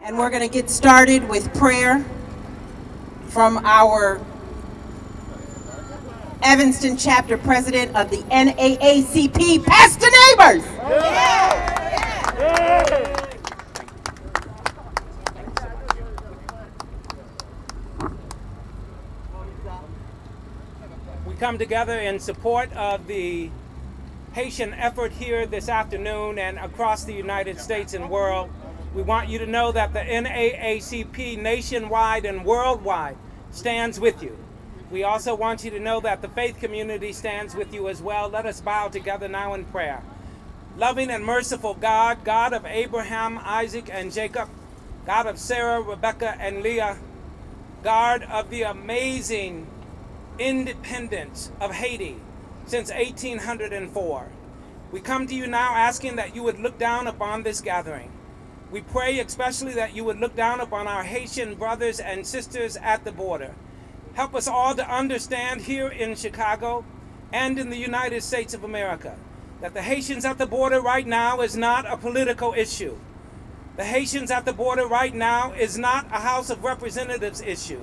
And we're going to get started with prayer from our Evanston chapter president of the NAACP, Pastor Neighbors. We come together in support of the Haitian effort here this afternoon and across the United States and world. We want you to know that the NAACP nationwide and worldwide stands with you. We also want you to know that the faith community stands with you as well. Let us bow together now in prayer. Loving and merciful God, God of Abraham, Isaac, and Jacob, God of Sarah, Rebecca, and Leah, God of the amazing independence of Haiti since 1804. We come to you now asking that you would look down upon this gathering. We pray especially that you would look down upon our Haitian brothers and sisters at the border. Help us all to understand here in Chicago and in the United States of America that the Haitians at the border right now is not a political issue. The Haitians at the border right now is not a House of Representatives issue.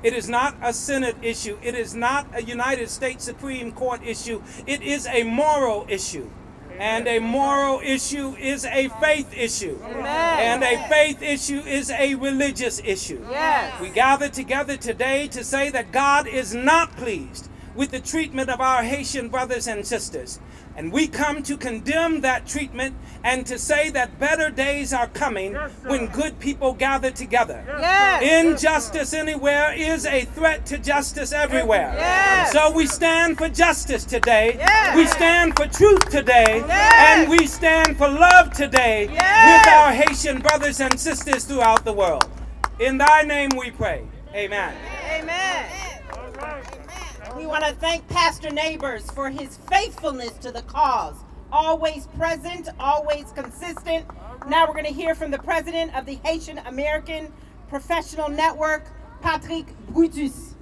It is not a Senate issue. It is not a United States Supreme Court issue. It is a moral issue. And a moral issue is a faith issue. And a faith issue is a religious issue. We gather together today to say that God is not pleased with the treatment of our Haitian brothers and sisters. And we come to condemn that treatment and to say that better days are coming when good people gather together. Injustice anywhere is a threat to justice everywhere. So we stand for justice today. We stand for truth today. And we stand for love today with our Haitian brothers and sisters throughout the world. In thy name we pray. Amen. Amen. We want to thank Pastor Neighbors for his faithfulness to the cause. Always present, always consistent. Now we're going to hear from the president of the Haitian American Professional Network, Patrick Brutus.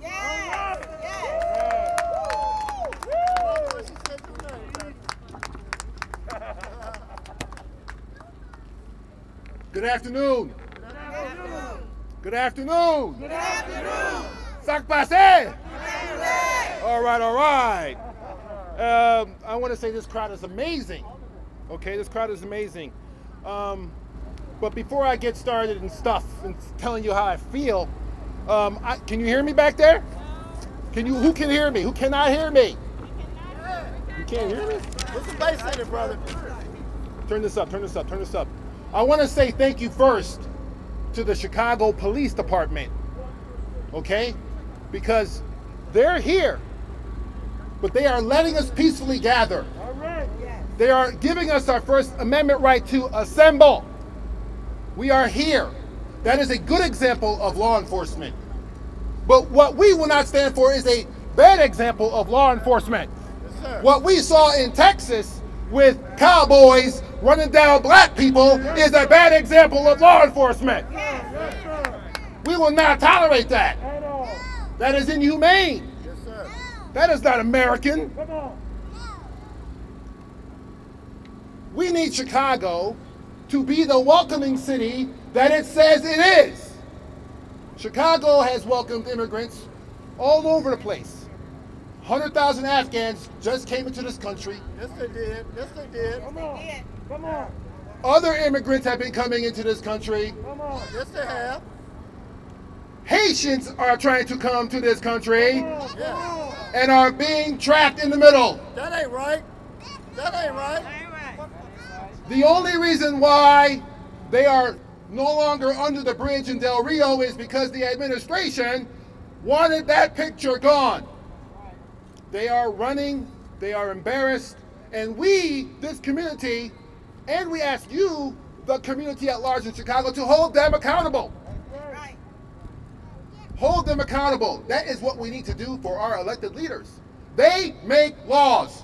Good afternoon. Good afternoon. Good afternoon. Sac passe. All right, all right. I want to say this crowd is amazing. Okay, this crowd is amazing. But before I get started and stuff and telling you how I feel, can you hear me back there? Who can hear me? Who cannot hear me? You can't hear me? Put some bass in it, brother. Turn this up, turn this up, turn this up. I want to say thank you first to the Chicago Police Department, okay? Because they're here, but they are letting us peacefully gather. All right. They are giving us our First Amendment right to assemble. We are here. That is a good example of law enforcement. But what we will not stand for is a bad example of law enforcement. Yes, sir. What we saw in Texas with cowboys running down black people is a bad example of law enforcement. Yes, sir. We will not tolerate that. At all. That is inhumane. Yes, sir. That is not American. Come on. We need Chicago to be the welcoming city that it says it is. Chicago has welcomed immigrants all over the place. 100,000 Afghans just came into this country. Yes, they did. Yes, they did. Come on. Come on. Other immigrants have been coming into this country. Come on. Yes, they have. Haitians are trying to come to this country Yeah. and are being trapped in the middle. That ain't right. That ain't right. The only reason why they are no longer under the bridge in Del Rio is because the administration wanted that picture gone. They are running, they are embarrassed, and we, this community, and we ask you, the community at large in Chicago, to hold them accountable. Right. Hold them accountable. That is what we need to do for our elected leaders. They make laws.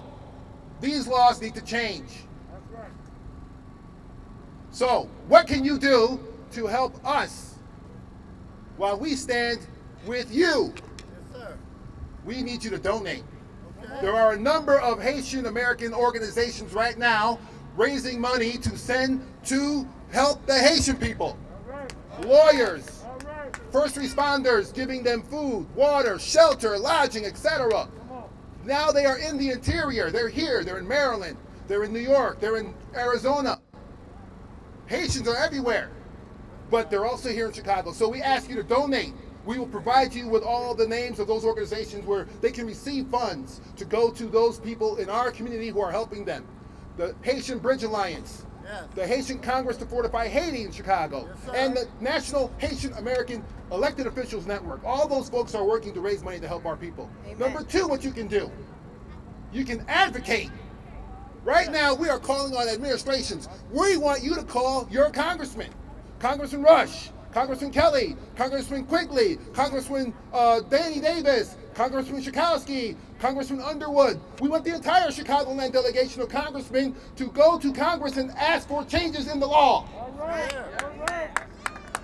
These laws need to change. That's right. So, what can you do to help us while we stand with you? Yes, sir. We need you to donate. Okay. There are a number of Haitian American organizations right now raising money to send to help the Haitian people. All right. lawyers, first responders, giving them food, water, shelter, lodging, etc. Now they are in the interior. They're here. They're in Maryland. They're in New York. They're in Arizona. Haitians are everywhere, but they're also here in Chicago. So we ask you to donate. We will provide you with all the names of those organizations where they can receive funds to go to those people in our community who are helping them. The Haitian Bridge Alliance, yes. The Haitian Congress to Fortify Haiti in Chicago, yes, and the National Haitian American Elected Officials Network. All those folks are working to raise money to help our people. Amen. Number two, what you can do, you can advocate. Right now, we are calling on administrations. We want you to call your congressman, Congressman Rush, Congressman Kelly, Congressman Quigley, Congressman Danny Davis, Congressman Schakowsky, Congressman Underwood. We want the entire Chicagoland delegation of congressmen to go to Congress and ask for changes in the law. All right. All right.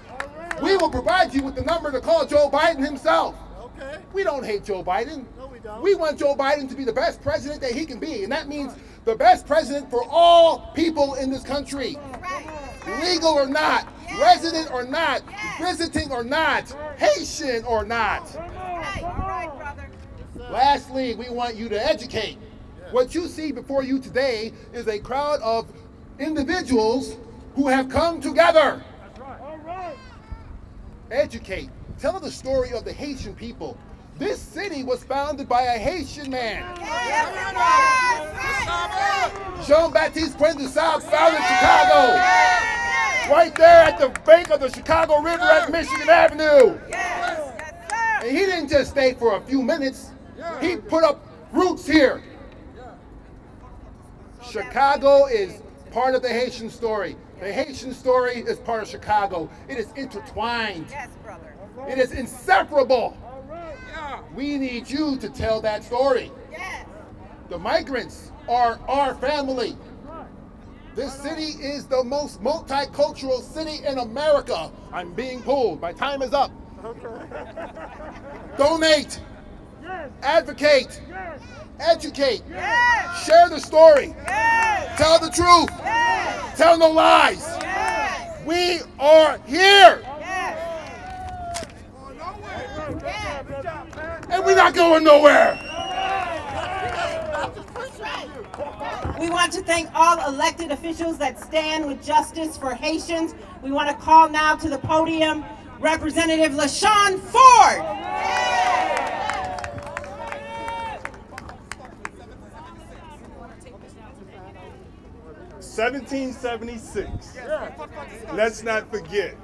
All right. We will provide you with the number to call Joe Biden himself. Okay. We don't hate Joe Biden. No, we don't. We want Joe Biden to be the best president that he can be, and that means the best president for all people in this country. Right. Legal or not, yes. Resident or not, yes. Visiting or not, Haitian or not. Right. All right, brother. Lastly, we want you to educate. Yes. What you see before you today is a crowd of individuals who have come together. That's right. All right. Educate. Tell the story of the Haitian people. This city was founded by a Haitian man. Yes. Jean-Baptiste Point de Sable founded Chicago. Yes. Right there at the bank of the Chicago River at Michigan Avenue. Yes. Yes, and he didn't just stay for a few minutes. He put up roots here. Chicago is part of the Haitian story. The Haitian story is part of Chicago. It is intertwined. Yes, brother. It is inseparable. We need you to tell that story. Yes. The migrants are our family. This city is the most multicultural city in America. I'm being pulled. My time is up. Okay. Donate. Yes. Advocate. Yes. Educate. Yes. Share the story. Yes. Tell the truth. Yes. Tell no lies. Yes. We are here. Yes. And we're not going nowhere. We want to thank all elected officials that stand with justice for Haitians. We want to call now to the podium Representative LaShawn Ford. 1776. Let's not forget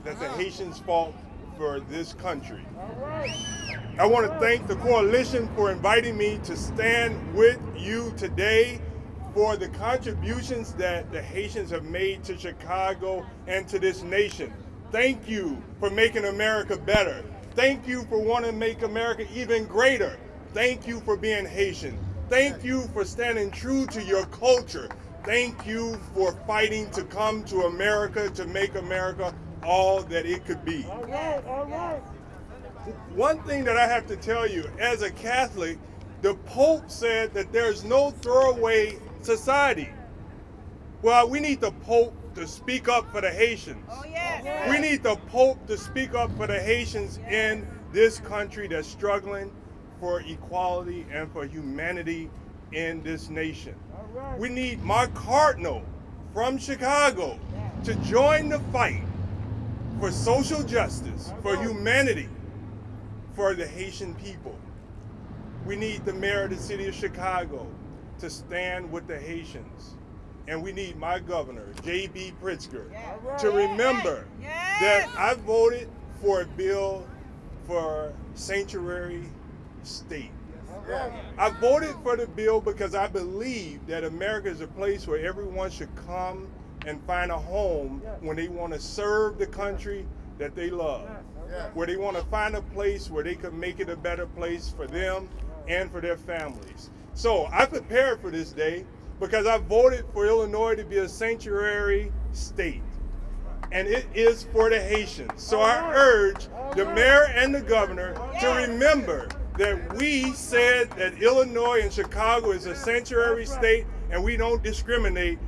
that the Haitians fought for this country. I want to thank the coalition for inviting me to stand with you today for the contributions that the Haitians have made to Chicago and to this nation. Thank you for making America better. Thank you for wanting to make America even greater. Thank you for being Haitian. Thank you for standing true to your culture. Thank you for fighting to come to America to make America all that it could be. All right, all right. One thing that I have to tell you, as a Catholic, the Pope said that there's no throwaway society. Well, we need the Pope to speak up for the Haitians. Oh, yes. We need the Pope to speak up for the Haitians in this country that's struggling for equality and for humanity in this nation. Right. We need my Cardinal from Chicago to join the fight for social justice, for humanity, for the Haitian people. We need the mayor of the city of Chicago to stand with the Haitians. And we need my governor, J.B. Pritzker, to remember that I voted for a bill for sanctuary state. I voted for the bill because I believe that America is a place where everyone should come and find a home when they want to serve the country that they love, where they want to find a place where they can make it a better place for them and for their families. So I prepared for this day because I voted for Illinois to be a sanctuary state. And it is for the Haitians. So I urge the mayor and the governor to remember that we said that Illinois and Chicago is a sanctuary state and we don't discriminate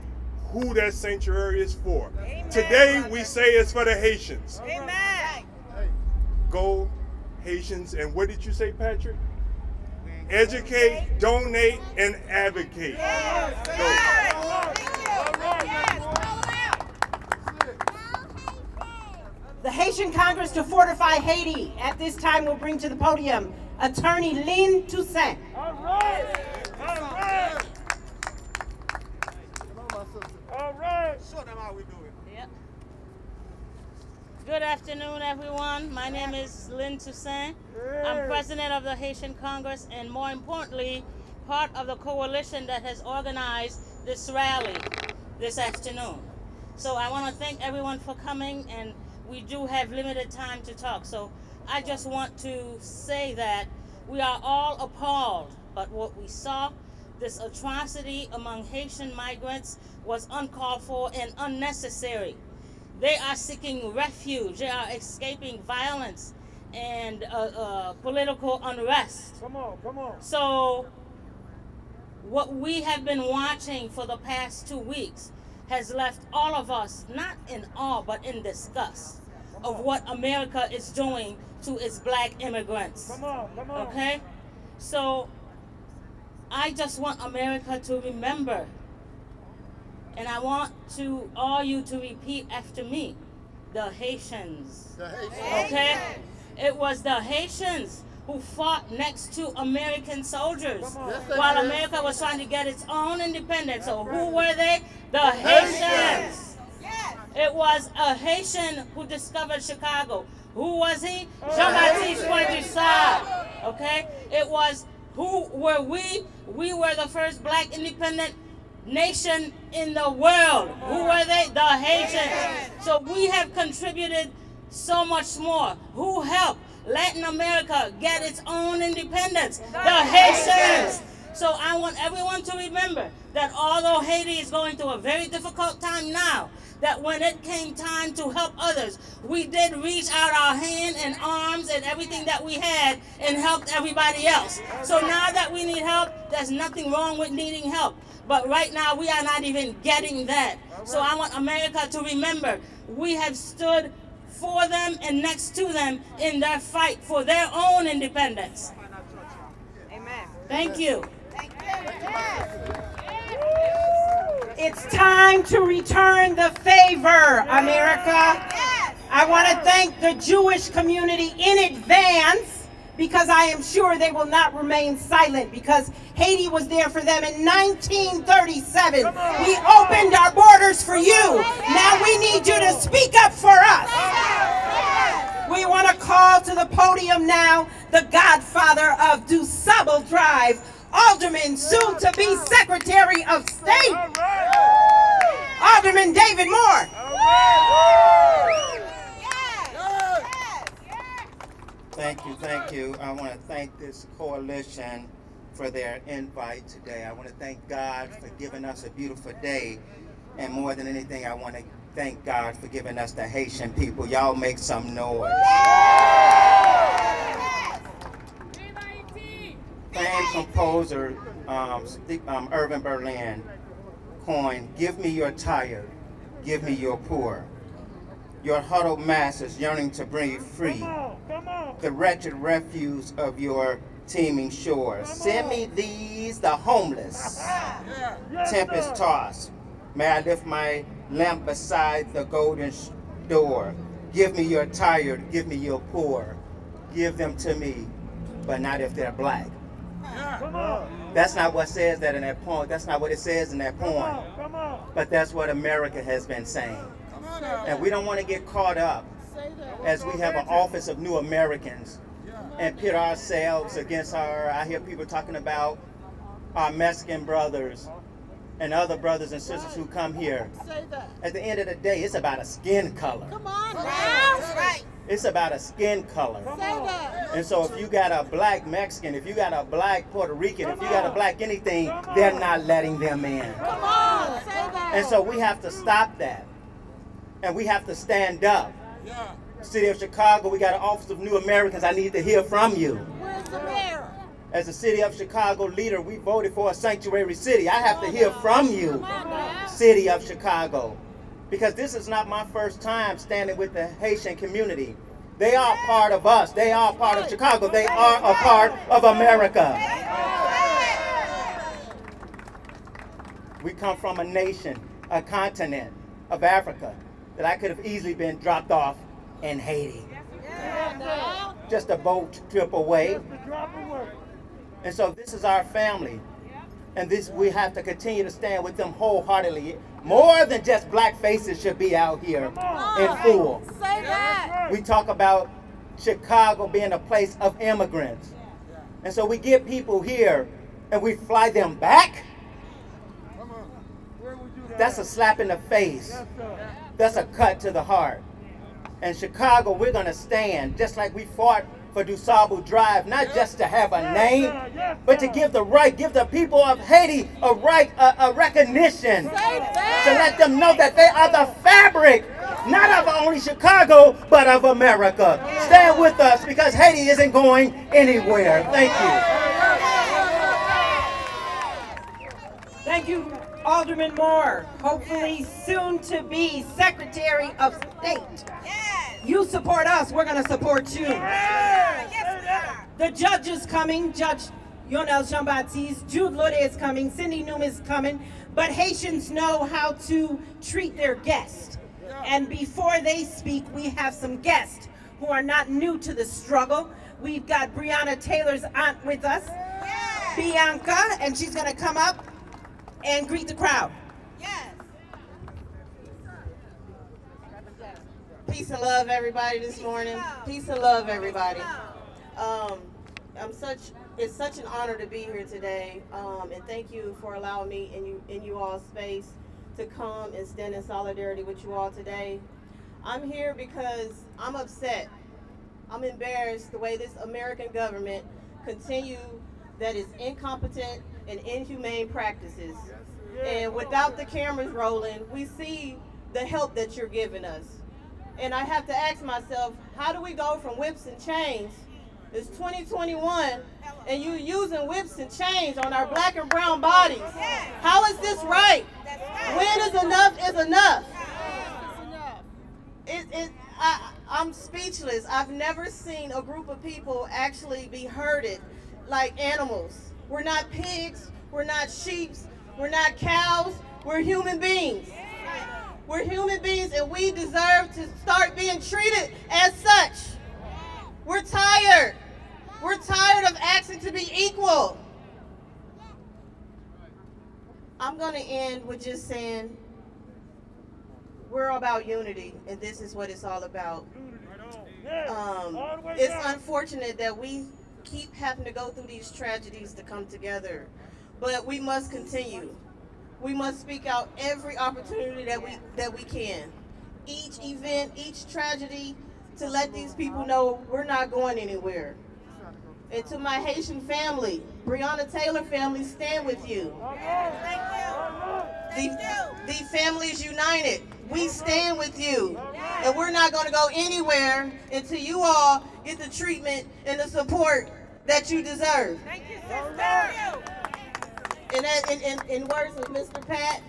who that sanctuary is for. Amen. Today we say it's for the Haitians. Amen. Go Haitians, and what did you say, Patrick? Educate, donate, and advocate. Yes. Go. The Haitian Congress to Fortify Haiti at this time will bring to the podium Attorney Lynn Toussaint. All right. All right. All right. Show them how we do it. Yep. Good afternoon, everyone. My name is Lynn Toussaint. I'm president of the Haitian Congress and, more importantly, part of the coalition that has organized this rally this afternoon. So I want to thank everyone for coming, and we do have limited time to talk. So I just want to say that we are all appalled by what we saw. This atrocity among Haitian migrants was uncalled for and unnecessary. They are seeking refuge. They are escaping violence and political unrest. Come on, come on. So what we have been watching for the past 2 weeks has left all of us not in awe but in disgust of what America is doing to its black immigrants. Come on, come on. Okay? So I just want America to remember, and I want all you to repeat after me, the Haitians. The Haitians. Okay? It was the Haitians who fought next to American soldiers while America was trying to get its own independence. So who were they? The Haitians. It was a Haitian who discovered Chicago. Who was he? Jean-Baptiste Pointe-du-Sable. Okay? It was, who were we? We were the first black independent nation in the world. Who were they? The Haitians. So we have contributed so much more. Who helped Latin America get its own independence? The Haitians. So I want everyone to remember that although Haiti is going through a very difficult time now, that when it came time to help others, we did reach out our hand and arms and everything that we had and helped everybody else. So now that we need help, there's nothing wrong with needing help. But right now, we are not even getting that. So I want America to remember, we have stood for them and next to them in their fight for their own independence. Amen. Thank you. Thank you. It's time to return the favor, America. I want to thank the Jewish community in advance, because I am sure they will not remain silent, because Haiti was there for them in 1937. We opened our borders for you. Now we need you to speak up for us. We want to call to the podium now the godfather of DuSable Drive, Alderman, soon to be Secretary of State, Alderman David Moore. Thank you, thank you. I want to thank this coalition for their invite today. I want to thank God for giving us a beautiful day. And more than anything, I want to thank God for giving us the Haitian people. Y'all make some noise. Famed composer Irving Berlin coined, "Give me your tired, give me your poor. Your huddled masses yearning to breathe free. The wretched refuse of your teeming shores. Send me these, the homeless, tempest tossed. May I lift my lamp beside the golden door. Give me your tired, give me your poor. Give them to me, but not if they're black." That's not what says that in that poem. That's not what it says in that poem. But that's what America has been saying. And we don't want to get caught up as we have an office of new Americans and pit ourselves against I hear people talking about our Mexican brothers and other brothers and sisters who come here. At the end of the day, it's about a skin color. Come on, that's right. It's about a skin color. And so if you got a black Mexican, if you got a black Puerto Rican, if you got a black anything, they're not letting them in. Come on, say that. And so we have to stop that. And we have to stand up. City of Chicago, we got an Office of New Americans. I need to hear from you. Where's the mayor? As a city of Chicago leader, we voted for a sanctuary city. I have to hear from you, city of Chicago, because this is not my first time standing with the Haitian community. They are part of us. They are part of Chicago. They are a part of America. We come from a nation, a continent of Africa that I could have easily been dropped off in Haiti. Just a boat trip away. And so this is our family. And this, we have to continue to stand with them wholeheartedly. More than just black faces should be out here in full. Say that. We talk about Chicago being a place of immigrants. And so we get people here and we fly them back. That's a slap in the face. That's a cut to the heart. In Chicago, we're going to stand just like we fought for DuSable Drive, not just to have a name, but to give the right, give the people of Haiti a right, a recognition, to let them know that they are the fabric, not of only Chicago, but of America. Stand with us because Haiti isn't going anywhere. Thank you. Thank you, Alderman Moore, hopefully soon to be Secretary of State. You support us, we're going to support you. The judge is coming, Judge Yonel Jean-Baptiste, Jude Lode is coming, Cindy Newman is coming, but Haitians know how to treat their guests. And before they speak, we have some guests who are not new to the struggle. We've got Breonna Taylor's aunt with us, Bianca, and she's going to come up and greet the crowd. Peace and love, everybody, this morning. Peace and love, everybody. It's such an honor to be here today, and thank you for allowing me in you all's space to come and stand in solidarity with you all today. I'm here because I'm upset. I'm embarrassed the way this American government that is incompetent and inhumane practices. And without the cameras rolling, we see the help that you're giving us. And I have to ask myself, how do we go from whips and chains? It's 2021, and you're using whips and chains on our black and brown bodies. How is this right? When is enough? I'm speechless. I've never seen a group of people actually be herded like animals. We're not pigs, we're not sheep, we're not cows, we're human beings. We're human beings and we deserve to start being treated as such. We're tired. We're tired of asking to be equal. I'm going to end with just saying we're about unity, and this is what it's all about. It's unfortunate that we keep having to go through these tragedies to come together, but we must continue. We must speak out every opportunity that we can. Each event, each tragedy, to let these people know we're not going anywhere. And to my Haitian family, Breonna Taylor family, stand with you. The family is united. We stand with you. And we're not going to go anywhere until you all get the treatment and the support that you deserve. Thank you, sister. In words of Mr. Pat,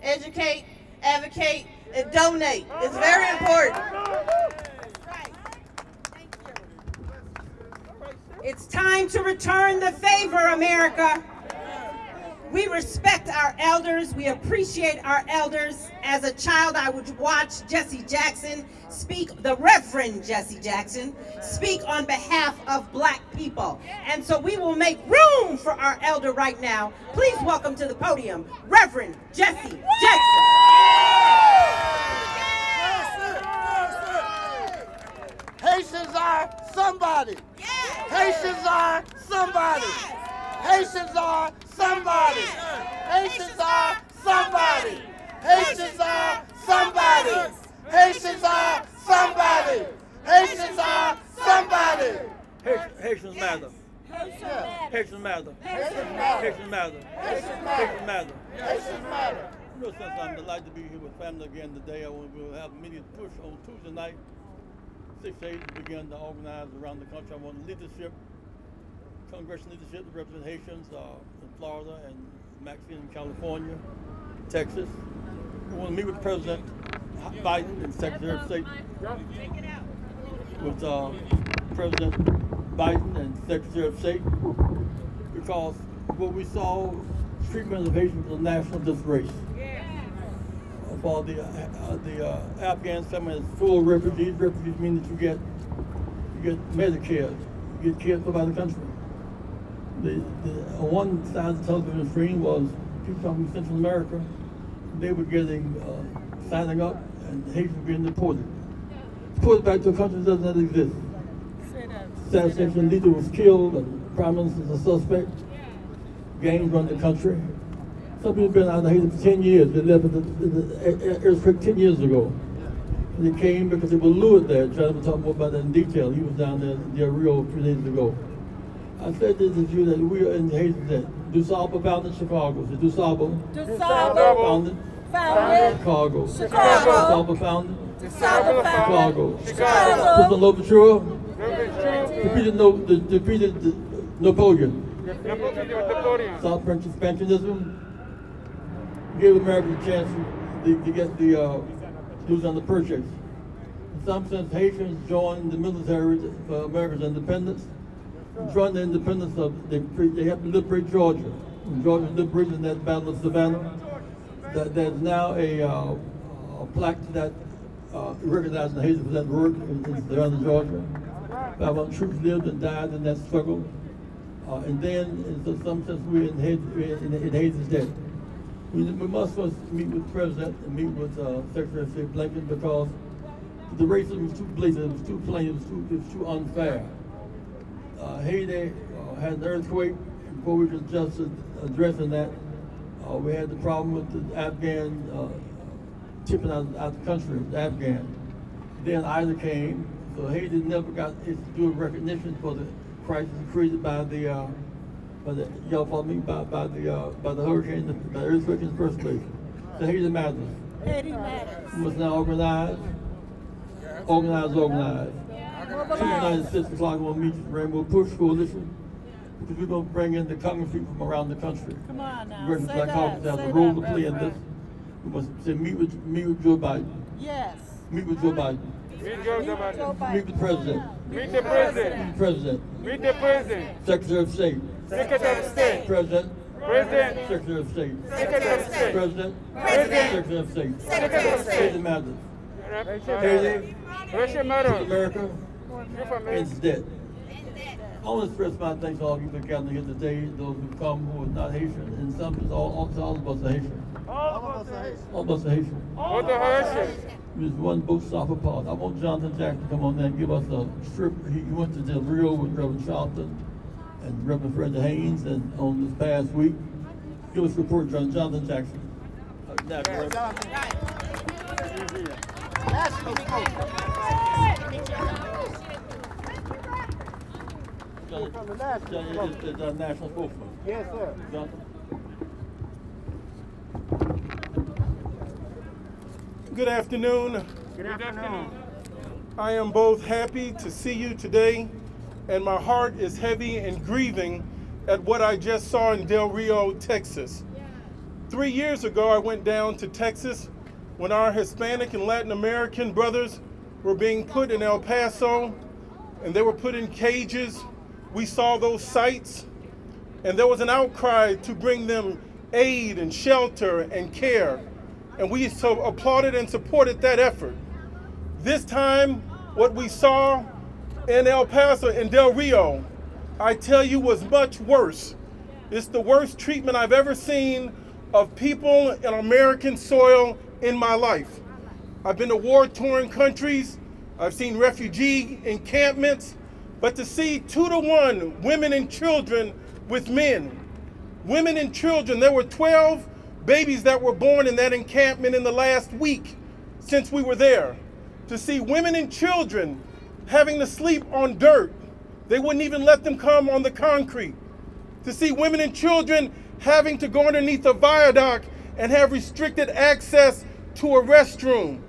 educate, advocate, and donate. It's very important. It's time to return the favor, America. We respect our elders. We appreciate our elders. As a child, I would watch Jesse Jackson speak, the Reverend Jesse Jackson, speak on behalf of black people. And so we will make room for our elder right now. Please welcome to the podium, Reverend Jesse Jackson. Haitians are somebody. Haitians are somebody. Haitians are somebody. Haitians are somebody. Haitians are somebody. Haitians are somebody. Haitians are somebody. Haitians matter. Haitians matter. Haitians matter. Haitians matter. Haitians matter. You know, since I'm delighted to be here with family again today, I want to have a meeting push on Tuesday night. 6 to 8 to begin to organize around the country. I want leadership congressional leadership to represent Haitians in Florida and Mexico, in California, Texas. We want to meet with President Biden and Secretary of State. With President Biden and Secretary of State, because what we saw, treatment of Haitians was a national disgrace. For the Afghan family is full of refugees. Refugees mean that you get Medicare, you get cared for by the country. On one side of the television screen was people from Central America. They were getting signing up, and Haitians were getting deported. Deported back to a country that does not exist. Assassination leader was killed, and Prime Minister is a suspect. Gangs run the country. Some people have been out of Haiti for 10 years. They left the earthquake 10 years ago. And they came because they were lured there. John will talk more about that in detail. He was down there in Del Rio 3 days ago. I said this to you that we are in Haiti that DuSable founded Chicago. So DuSable founded Chicago. DuSable founded Chicago. Sister Louverture defeated Napoleon. South French expansionism gave America a chance to get the dues on the purchase. In some sense, Haitians joined the military for America's independence. Joined the independence they helped to liberate Georgia. When Georgia was liberated in that Battle of Savannah, there's now a plaque that recognizing Haiti for that work in Savannah, Georgia. 500 troops lived and died in that struggle. And then, in some sense, we're in Haiti's debt. We must first meet with the President and meet with Secretary of State Blinken, because the racism was too blatant, it was too plain, it was too unfair. Haiti had an earthquake. Before we could just addressing that, we had the problem with the Afghan tipping out the country, the Afghan. Then Ida came, so Haiti never got its due recognition for the crisis created by the y'all follow me, by the hurricane, the earthquake in the first place. So Haiti matters. Haiti matters. We must now organize. The United States is going to meet the Rainbow Push Coalition, because we're going to bring in the Congress people from around the country. Come on now. Reverend Black Caucus has a role to play in this. We must say meet with Joe Biden. Yes. Meet with Joe Biden. Meet the President. Meet the President. Meet the President. Meet the President. Secretary of State. Secretary of State. President. President. Secretary of State. Secretary of State. President. President. Secretary of State. Secretary of State. Haiti matters. Haiti, America, is dead. I want to express my thanks to all of you for gathering here today, those who come who are not Haitian, and some of us, all of us are Haitian. All of us are Haitian. All the Haitians. There's one boat stop apart. I want Jonathan Jackson to come on there and give us a trip. He went to Dell Rio with Reverend Charlton and Reverend Fred Haynes, and on this past week, give us a report, Jonathan Jackson. Johnny is national spokesman. Yes, sir. Jonathan. Good afternoon. Good afternoon. I am both happy to see you today, and my heart is heavy and grieving at what I just saw in Del Rio, Texas. 3 years ago, I went down to Texas when our Hispanic and Latin American brothers were being put in El Paso, and they were put in cages. We saw those sights, and there was an outcry to bring them aid and shelter and care. And we so applauded and supported that effort. This time, what we saw in El Paso and Del Rio, I tell you, was much worse. It's the worst treatment I've ever seen of people in American soil in my life. I've been to war-torn countries, I've seen refugee encampments, but to see 2-to-1 women and children with men, women and children, there were 12 babies that were born in that encampment in the last week since we were there. To see women and children having to sleep on dirt. They wouldn't even let them come on the concrete. To see women and children having to go underneath a viaduct and have restricted access to a restroom.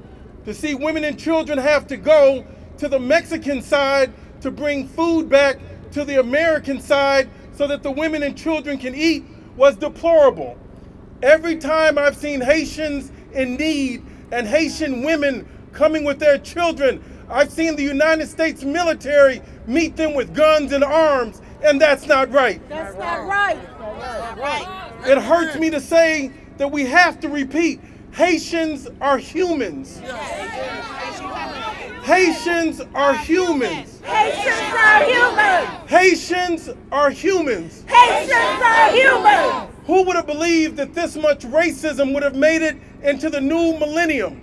To see women and children have to go to the Mexican side to bring food back to the American side so that the women and children can eat was deplorable. Every time I've seen Haitians in need and Haitian women coming with their children, I've seen the United States military meet them with guns and arms, and that's not right. That's not right. It hurts me to say that we have to repeat, Haitians are humans. Haitians are humans. Haitians are human. Haitians are humans. Haitians are human. Who would have believed that this much racism would have made it into the new millennium?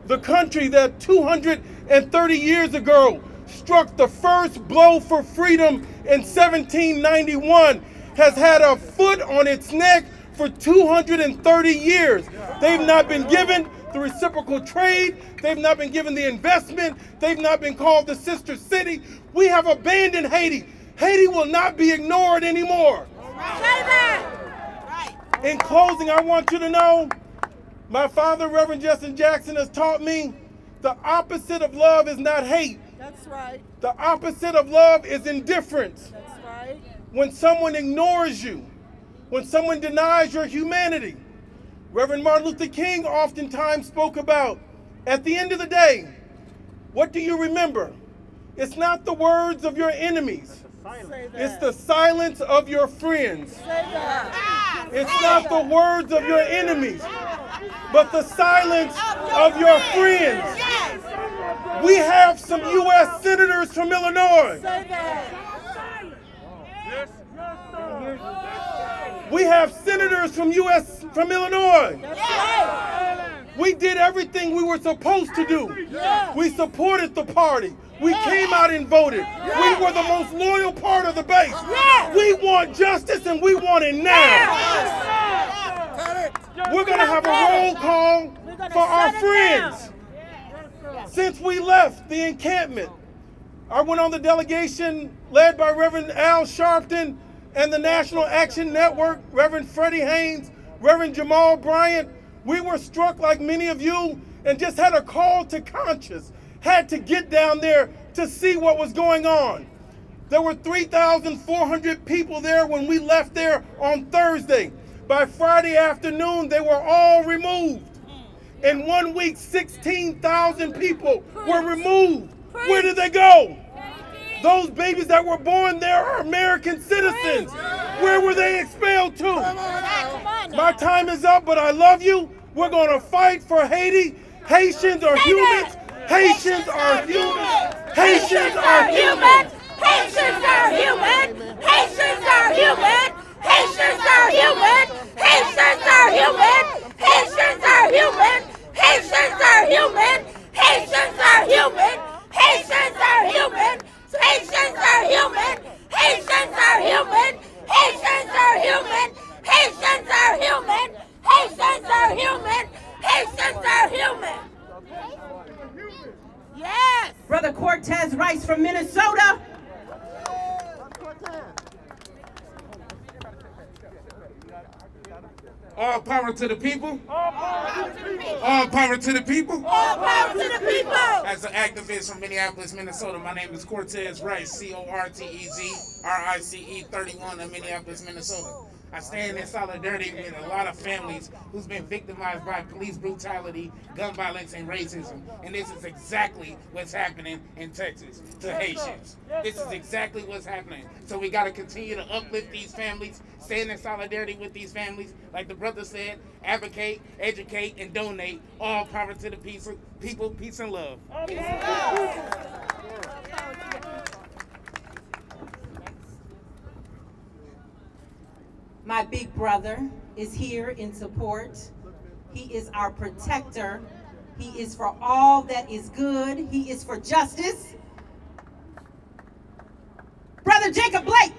The country that 230 years ago struck the first blow for freedom in 1791 has had a foot on its neck for 230 years. They've not been given the reciprocal trade. They've not been given the investment. They've not been called the sister city. We have abandoned Haiti. Haiti will not be ignored anymore. Say that. In closing, I want you to know, my father, Reverend Justin Jackson, has taught me the opposite of love is not hate. That's right. The opposite of love is indifference. That's right. When someone ignores you, when someone denies your humanity. Reverend Martin Luther King oftentimes spoke about, at the end of the day, what do you remember? It's not the words of your enemies. It's the silence of your friends. It's not the words of your enemies, but the silence of your friends. We have some U.S. senators from Illinois. We have senators from Illinois. We did everything we were supposed to do. We supported the party. We came out and voted. We were the most loyal part of the base. We want justice and we want it now. We're going to have a roll call for our friends. Since we left the encampment, I went on the delegation led by Reverend Al Sharpton and the National Action Network, Reverend Freddie Haynes, Reverend Jamal Bryant. We were struck like many of you and just had a call to conscience, had to get down there to see what was going on. There were 3,400 people there when we left there on Thursday. By Friday afternoon, they were all removed. In 1 week, 16,000 people were removed. Where did they go? Those babies that were born there are American citizens. Where were they expelled to? My time is up, but I love you. We're going to fight for Haiti. Haitians are humans. Haitians are humans. Haitians are humans. Haitians are human. Haitians are human. Haitians are human. Haitians are human. Haitians are human. Haitians are human. Haitians are human. Haitians are human. Haitians are human. Haitians are human. Haitians are human. Haitians are human. Haitians are human. Haitians are human. Yes. Brother Cortez Rice from Minnesota. All power to the people. All power to the people. All power to the people. As an activist from Minneapolis, Minnesota, my name is Cortez Rice, C-O-R-T-E-Z-R-I-C-E 31 of Minneapolis, Minnesota. I stand in solidarity with a lot of families who's been victimized by police brutality, gun violence, and racism. And this is exactly what's happening in Texas to Haitians. This is exactly what's happening. So we got to continue to uplift these families, stand in solidarity with these families. Like the brother said, advocate, educate, and donate. All power to the people, peace and love. My big brother is here in support. He is our protector. He is for all that is good. He is for justice. Brother Jacob Blake.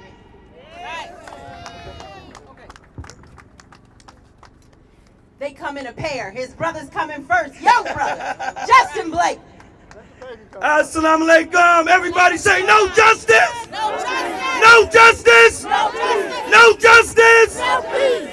They come in a pair. His brother's coming first. Yo, brother, Justin Blake. Assalamu alaikum. Everybody say no justice. No justice. No justice. No justice. No justice. No peace.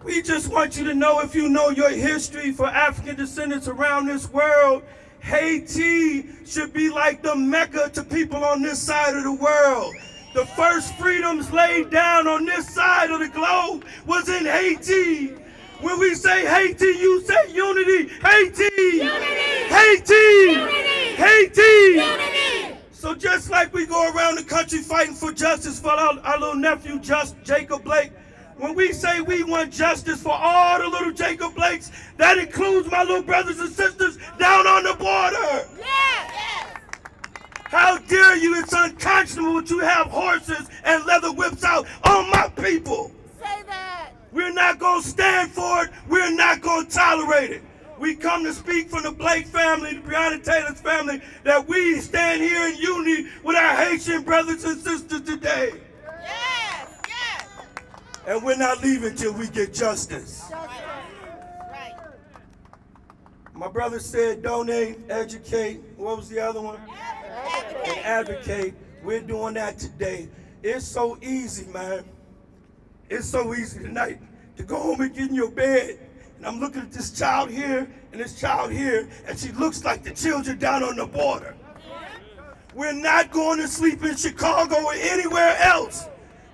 We just want you to know, if you know your history for African descendants around this world, Haiti should be like the Mecca to people on this side of the world. The first freedoms laid down on this side of the globe was in Haiti. When we say Haiti, you say unity. Haiti! Unity! Haiti! Unity! Haiti! Unity! So just like we go around the country fighting for justice for our little nephew, Jacob Blake, when we say we want justice for all the little Jacob Blakes, that includes my little brothers and sisters down on the border. Yes! How dare you? It's unconscionable to have horses and leather whips out on my people. Say that. We're not going to stand for it. We're not going to tolerate it. We come to speak from the Blake family, the Breonna Taylor's family, that we stand here in unity with our Haitian brothers and sisters today. Yes, yes. And we're not leaving till we get justice. Right. My brother said donate, educate. What was the other one? Advocate. And advocate. We're doing that today. It's so easy, man. It's so easy tonight to go home and get in your bed. And I'm looking at this child here and this child here, and she looks like the children down on the border. We're not going to sleep in Chicago or anywhere else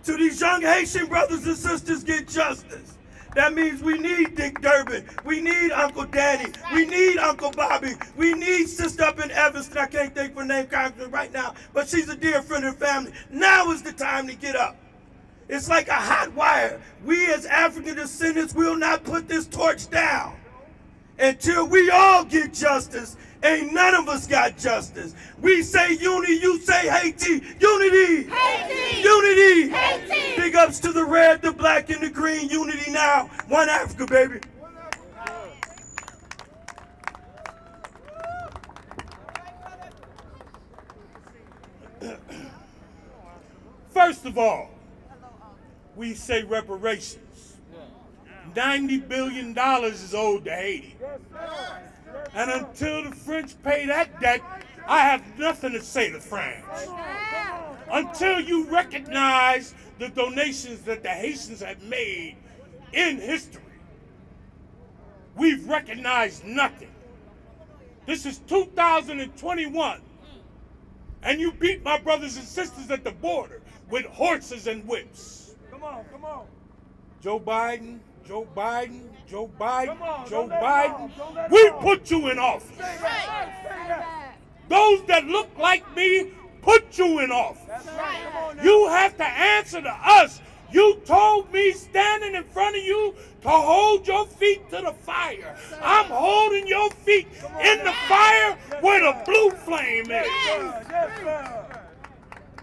till these young Haitian brothers and sisters get justice. That means we need Dick Durbin. We need Uncle Danny. We need Uncle Bobby. We need Sister up in Evanston. I can't think of her name right now, but she's a dear friend of the family. Now is the time to get up. It's like a hot wire. We as African descendants will not put this torch down until we all get justice. Ain't none of us got justice. We say unity, you say Haiti. Unity! Haiti! Unity! Haiti! Big ups to the red, the black, and the green. Unity now. One Africa, baby. First of all, we say reparations. $90 billion is owed to Haiti. And until the French pay that debt, I have nothing to say to France. Until you recognize the donations that the Haitians have made in history, we've recognized nothing. This is 2021. And you beat my brothers and sisters at the border with horses and whips. Come on, come on. Joe Biden, Joe Biden, Joe Biden, on, Joe don't let Biden, go, don't let we go. put you in office. Say that. Those that look like me put you in office. That's right. Come on now. You have to answer to us. You told me standing in front of you to hold your feet to the fire. I'm holding your feet in the fire where the blue flame is. Yes, sir.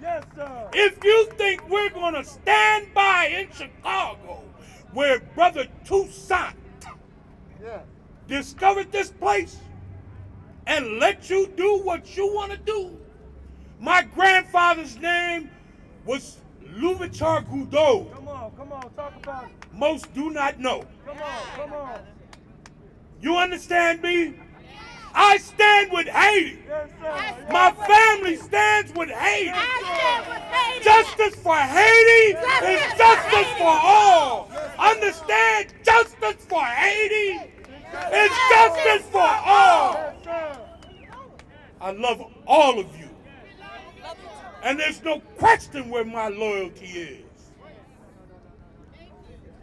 Yes, sir. If you think we're going to stand by in Chicago, where Brother Toussaint discovered this place, and let you do what you want to do. My grandfather's name was Louvichar Goudot. Come on, talk about it. Most do not know. Come on. You understand me? I stand with Haiti. Yes, sir. My family stands with Haiti. I stand with Haiti. Justice for Haiti is justice for all. Understand? Justice for Haiti is justice for all. I love all of you. And there's no question where my loyalty is.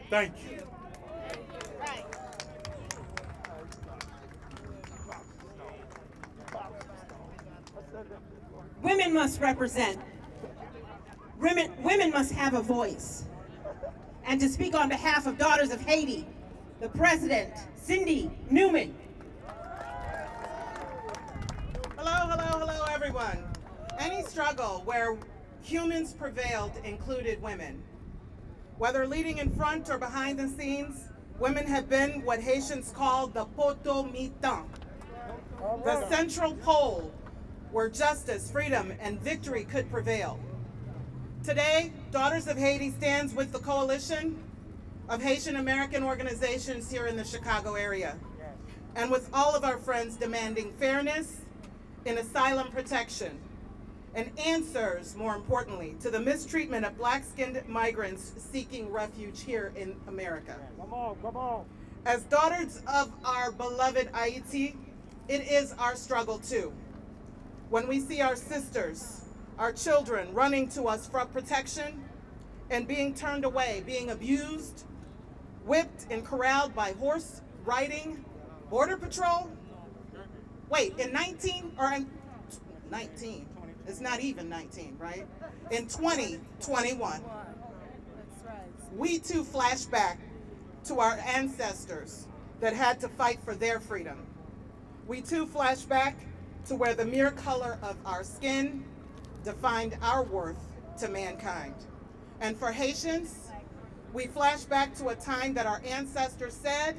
Thank you. Women must represent. Women must have a voice. And to speak on behalf of Daughters of Haiti, the President, Cindy Newman. Hello, everyone. Any struggle where humans prevailed included women. Whether leading in front or behind the scenes, women have been what Haitians call the poteau mitant, the central pole where justice, freedom, and victory could prevail. Today, Daughters of Haiti stands with the coalition of Haitian American organizations here in the Chicago area, and with all of our friends demanding fairness in asylum protection, and answers, more importantly, to the mistreatment of black-skinned migrants seeking refuge here in America. Come on. As daughters of our beloved Haiti, it is our struggle too. When we see our sisters our children running to us for protection and being turned away, being abused, whipped and corralled by horse riding border patrol. Wait, in 19, it's not even 19, right? In 2021, we too flash back to our ancestors that had to fight for their freedom. We too flash back to where the mere color of our skin defined our worth to mankind. And for Haitians, we flash back to a time that our ancestors said,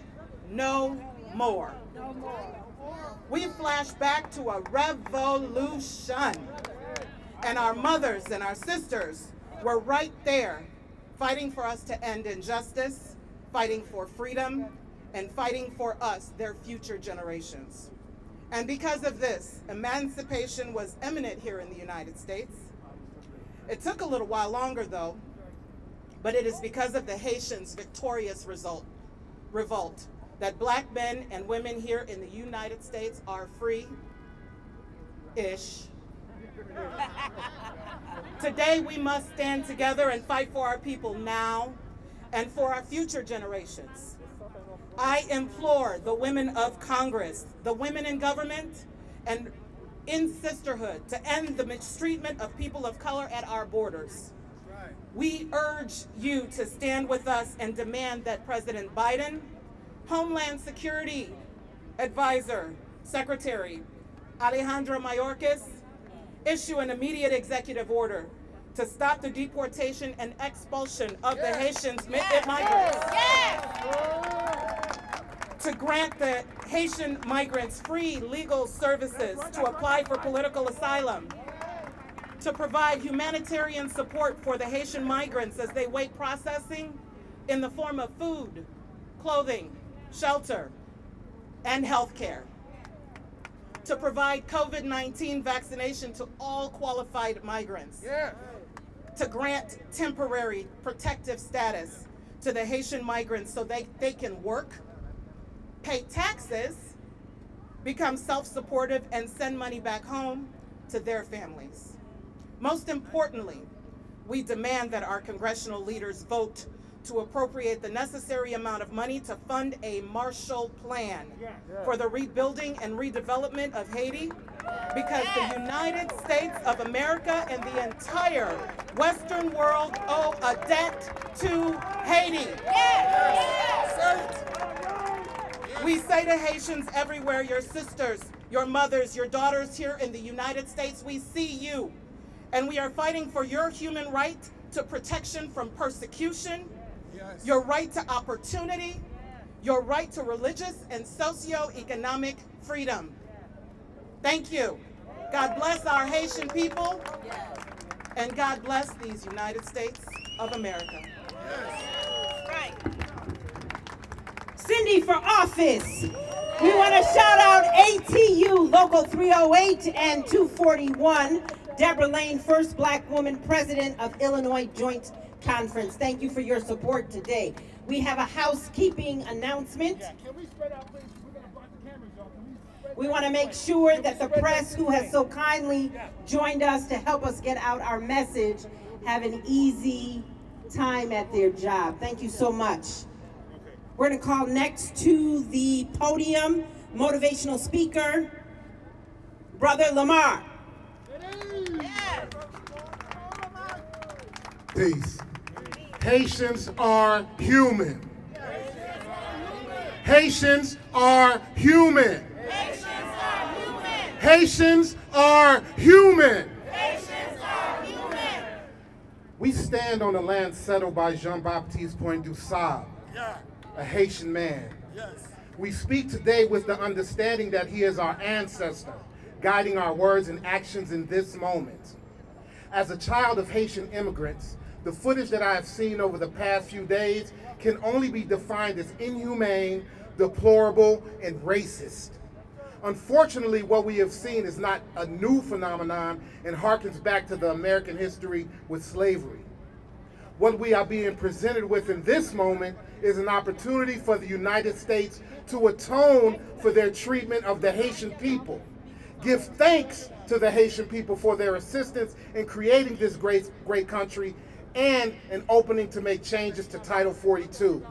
no more. No more. We flash back to a revolution. And our mothers and our sisters were right there fighting for us to end injustice, fighting for freedom, and fighting for us, their future generations. And because of this, emancipation was imminent here in the United States. It took a little while longer though, but it is because of the Haitians' victorious revolt that black men and women here in the United States are free-ish. Today we must stand together and fight for our people now and for our future generations. I implore the women of Congress, the women in government, and in sisterhood to end the mistreatment of people of color at our borders. We urge you to stand with us and demand that President Biden, Homeland Security Advisor, Secretary Alejandro Mayorkas, issue an immediate executive order to stop the deportation and expulsion of the Haitian migrants. To grant the Haitian migrants free legal services to apply for political asylum. To provide humanitarian support for the Haitian migrants as they wait processing in the form of food, clothing, shelter, and health care. To provide COVID-19 vaccination to all qualified migrants. To grant temporary protective status to the Haitian migrants so they can work, pay taxes, become self-supportive, and send money back home to their families. Most importantly, we demand that our congressional leaders vote to appropriate the necessary amount of money to fund a Marshall Plan for the rebuilding and redevelopment of Haiti, because the United States of America and the entire Western world owe a debt to Haiti. We say to Haitians everywhere, your sisters, your mothers, your daughters here in the United States, we see you. And we are fighting for your human right to protection from persecution, your right to opportunity, your right to religious and socio-economic freedom. Thank you. God bless our Haitian people, and God bless these United States of America. Cindy for office. We want to shout out ATU Local 308 and 241. Deborah Lane, first black woman president of Illinois Joint Conference. Thank you for your support today. We have a housekeeping announcement. Can we spread out, please? We're going to block the cameras, y'all. We want to make sure that the press, who has so kindly joined us to help us get out our message, have an easy time at their job. Thank you so much. We're going to call next to the podium, motivational speaker, Brother Lamar. Peace. Haitians are human. Haitians are human. Haitians are human. We stand on the land settled by Jean-Baptiste Point du Sable, a Haitian man. We speak today with the understanding that he is our ancestor, guiding our words and actions in this moment. As a child of Haitian immigrants, the footage that I have seen over the past few days can only be defined as inhumane, deplorable, and racist. Unfortunately, what we have seen is not a new phenomenon and harkens back to the American history with slavery. What we are being presented with in this moment is an opportunity for the United States to atone for their treatment of the Haitian people, give thanks to the Haitian people for their assistance in creating this great country, and an opening to make changes to Title 42.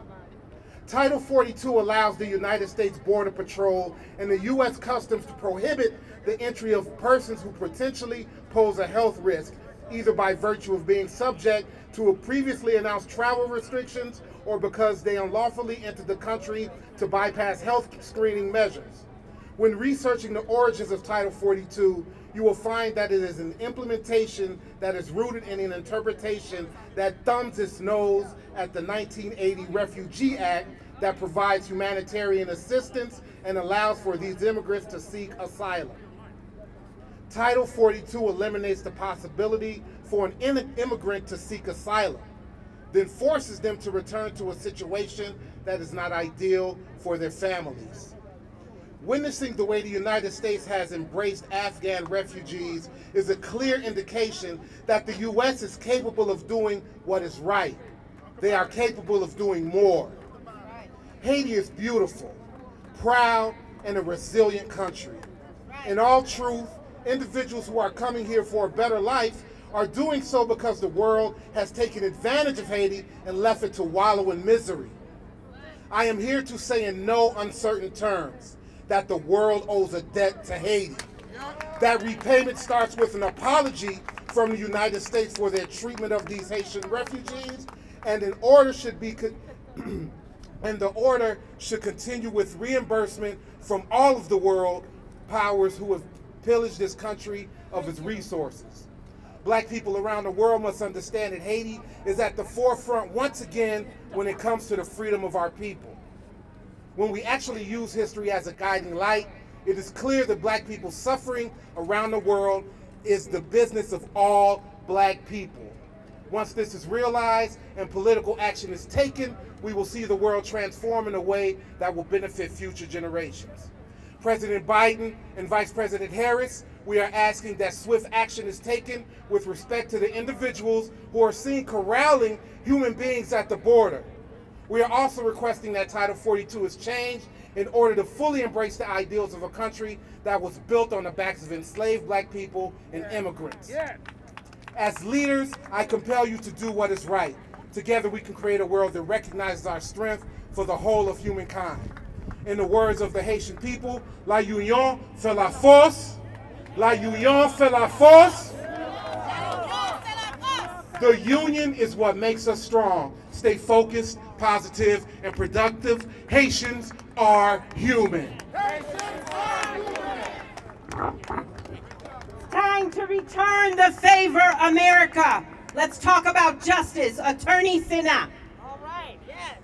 Title 42 allows the United States Border Patrol and the U.S. Customs to prohibit the entry of persons who potentially pose a health risk, either by virtue of being subject to a previously announced travel restrictions or because they unlawfully entered the country to bypass health screening measures. When researching the origins of Title 42, you will find that it is an implementation that is rooted in an interpretation that thumbs its nose at the 1980 Refugee Act that provides humanitarian assistance and allows for these immigrants to seek asylum. Title 42 eliminates the possibility for an immigrant to seek asylum, then forces them to return to a situation that is not ideal for their families. Witnessing the way the United States has embraced Afghan refugees is a clear indication that the U.S. is capable of doing what is right. They are capable of doing more. Haiti is beautiful, proud, and a resilient country. In all truth, individuals who are coming here for a better life are doing so because the world has taken advantage of Haiti and left it to wallow in misery. I am here to say in no uncertain terms that the world owes a debt to Haiti. That repayment starts with an apology from the United States for their treatment of these Haitian refugees, and the order should continue with reimbursement from all of the world powers who have pillaged this country of its resources. Black people around the world must understand that Haiti is at the forefront once again when it comes to the freedom of our people. When we actually use history as a guiding light, it is clear that black people's suffering around the world is the business of all black people. Once this is realized and political action is taken, we will see the world transform in a way that will benefit future generations. President Biden and Vice President Harris, we are asking that swift action is taken with respect to the individuals who are seen corralling human beings at the border. We are also requesting that Title 42 is changed in order to fully embrace the ideals of a country that was built on the backs of enslaved black people and immigrants. As leaders, I compel you to do what is right. Together we can create a world that recognizes our strength for the whole of humankind. In the words of the Haitian people, la union fait la force, la union fait la force. The union is what makes us strong. Stay focused, positive, and productive. Haitians are human. Time to return the favor, America. Let's talk about justice. Attorney Sina. All right, yes.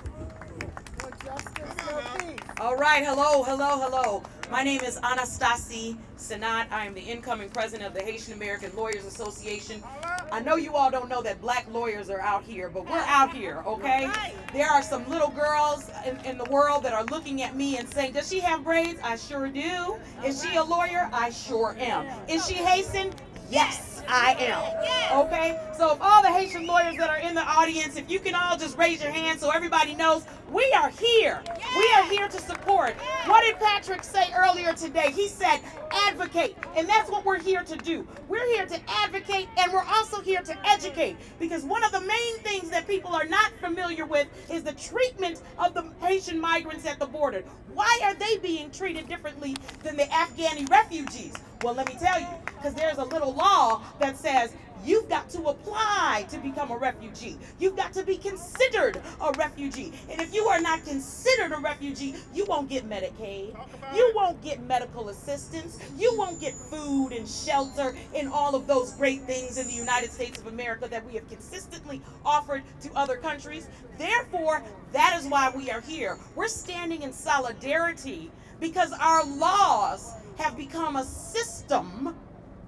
All right, hello. My name is Anastasie Senat. I am the incoming president of the Haitian American Lawyers Association. I know you all don't know that black lawyers are out here, but we're out here, okay? There are some little girls in the world that are looking at me and saying, does she have braids? I sure do. Is she a lawyer? I sure am. Is she Haitian? Yes, I am. Okay? So if all the Haitian lawyers that are in the audience, if you can all just raise your hand so everybody knows, we are here. We are here to support. What did Patrick say earlier today? He said advocate, and that's what we're here to do. We're here to advocate, and we're also here to educate, because one of the main things that people are not familiar with is the treatment of the Haitian migrants at the border. Why are they being treated differently than the Afghani refugees? Well, let me tell you, because there's a little law that says you've got to apply to become a refugee. You've got to be considered a refugee. And if you are not considered a refugee, you won't get Medicaid. You won't get medical assistance. You won't get food and shelter and all of those great things in the United States of America that we have consistently offered to other countries. Therefore, that is why we are here. We're standing in solidarity because our laws have become a system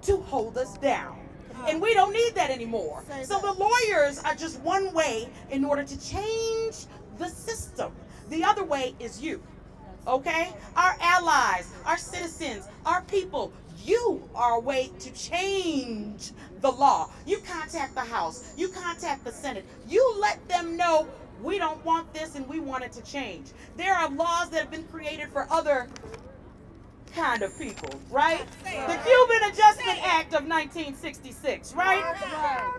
to hold us down. And we don't need that anymore. So the lawyers are just one way in order to change the system. The other way is you, okay? Our allies, our citizens, our people, you are a way to change the law. You contact the House, you contact the Senate, you let them know we don't want this and we want it to change. There are laws that have been created for other kind of people, right? The Cuban Adjustment Act of 1966, right?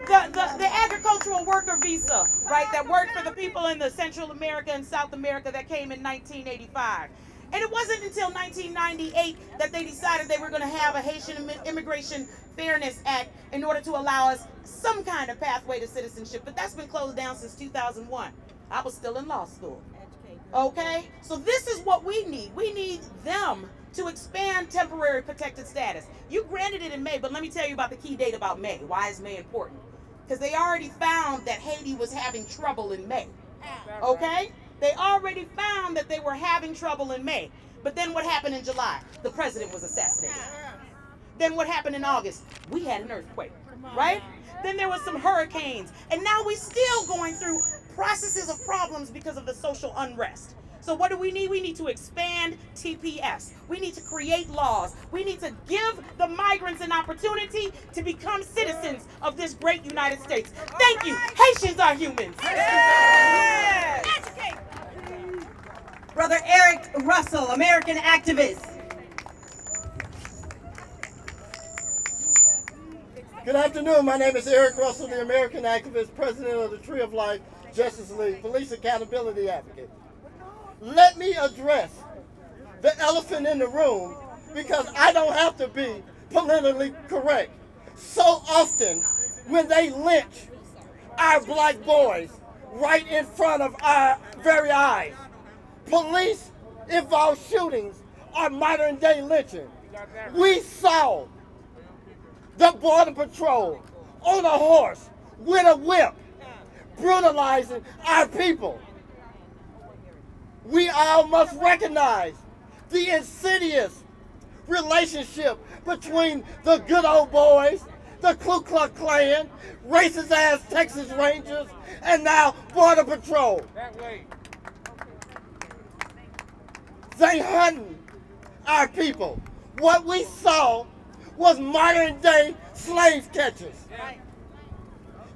The agricultural worker visa, right, that worked for the people in the Central America and South America that came in 1985. And it wasn't until 1998 that they decided they were going to have a Haitian Immigration Fairness Act in order to allow us some kind of pathway to citizenship. But that's been closed down since 2001. I was still in law school. Okay? So this is what we need. We need them to expand temporary protected status. You granted it in May, but let me tell you about the key date about May. Why is May important? Because they already found that Haiti was having trouble in May. Okay? They already found that they were having trouble in May. But then what happened in July? The president was assassinated. Then what happened in August? We had an earthquake, right? Then there was some hurricanes. And now we're still going through processes of problems because of the social unrest. So what do we need? We need to expand TPS. We need to create laws. We need to give the migrants an opportunity to become citizens of this great United States. Thank you. Haitians are humans. Brother Eric Russell, American activist. Good afternoon. My name is Eric Russell, the American activist, president of the Tree of Life Justice League, police accountability advocate. Let me address the elephant in the room because I don't have to be politically correct. So often when they lynch our black boys right in front of our very eyes, police-involved shootings are modern-day lynching. We saw the Border Patrol on a horse with a whip brutalizing our people. We all must recognize the insidious relationship between the good old boys, the Ku Klux Klan, racist-ass Texas Rangers, and now Border Patrol. They hunting our people. What we saw was modern-day slave catchers.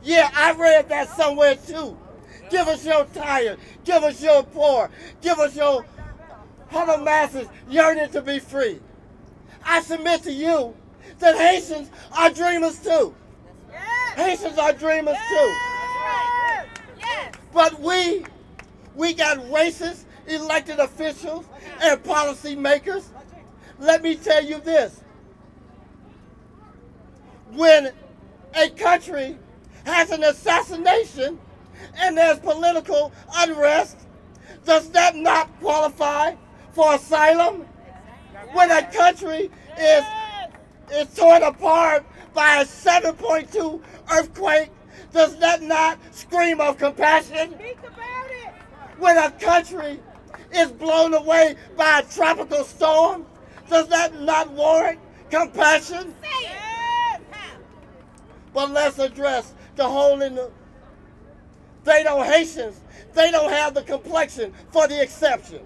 Yeah, I read that somewhere too. Give us your tired, give us your poor, give us your huddled masses yearning to be free. I submit to you that Haitians are dreamers too. Haitians are dreamers too. But we got racist elected officials and policy makers. Let me tell you this. When a country has an assassination and there's political unrest, does that not qualify for asylum? When a country is torn apart by a 7.2 earthquake, does that not scream of compassion? When a country is blown away by a tropical storm, does that not warrant compassion? But let's address the hole in the... Haitians, they don't have the complexion for the exception.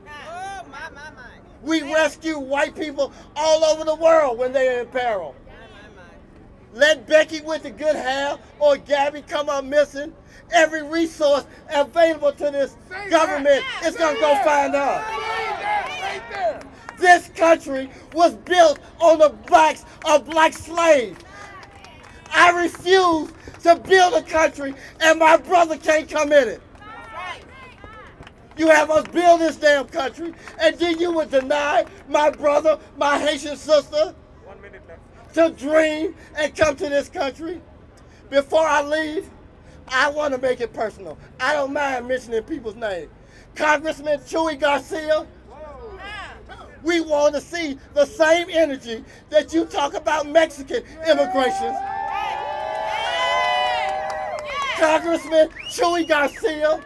We rescue white people all over the world when they're in peril. Let Becky with the good hair or Gabby come up missing. Every resource available to this government is going to go find us. This country was built on the backs of black slaves. I refuse to build a country and my brother can't come in it. You have us build this damn country and then you would deny my brother, my Haitian sister to dream and come to this country. Before I leave, I want to make it personal. I don't mind mentioning people's names. Congressman Chuy Garcia, we want to see the same energy that you talk about Mexican immigration. Congressman Chuy Garcia,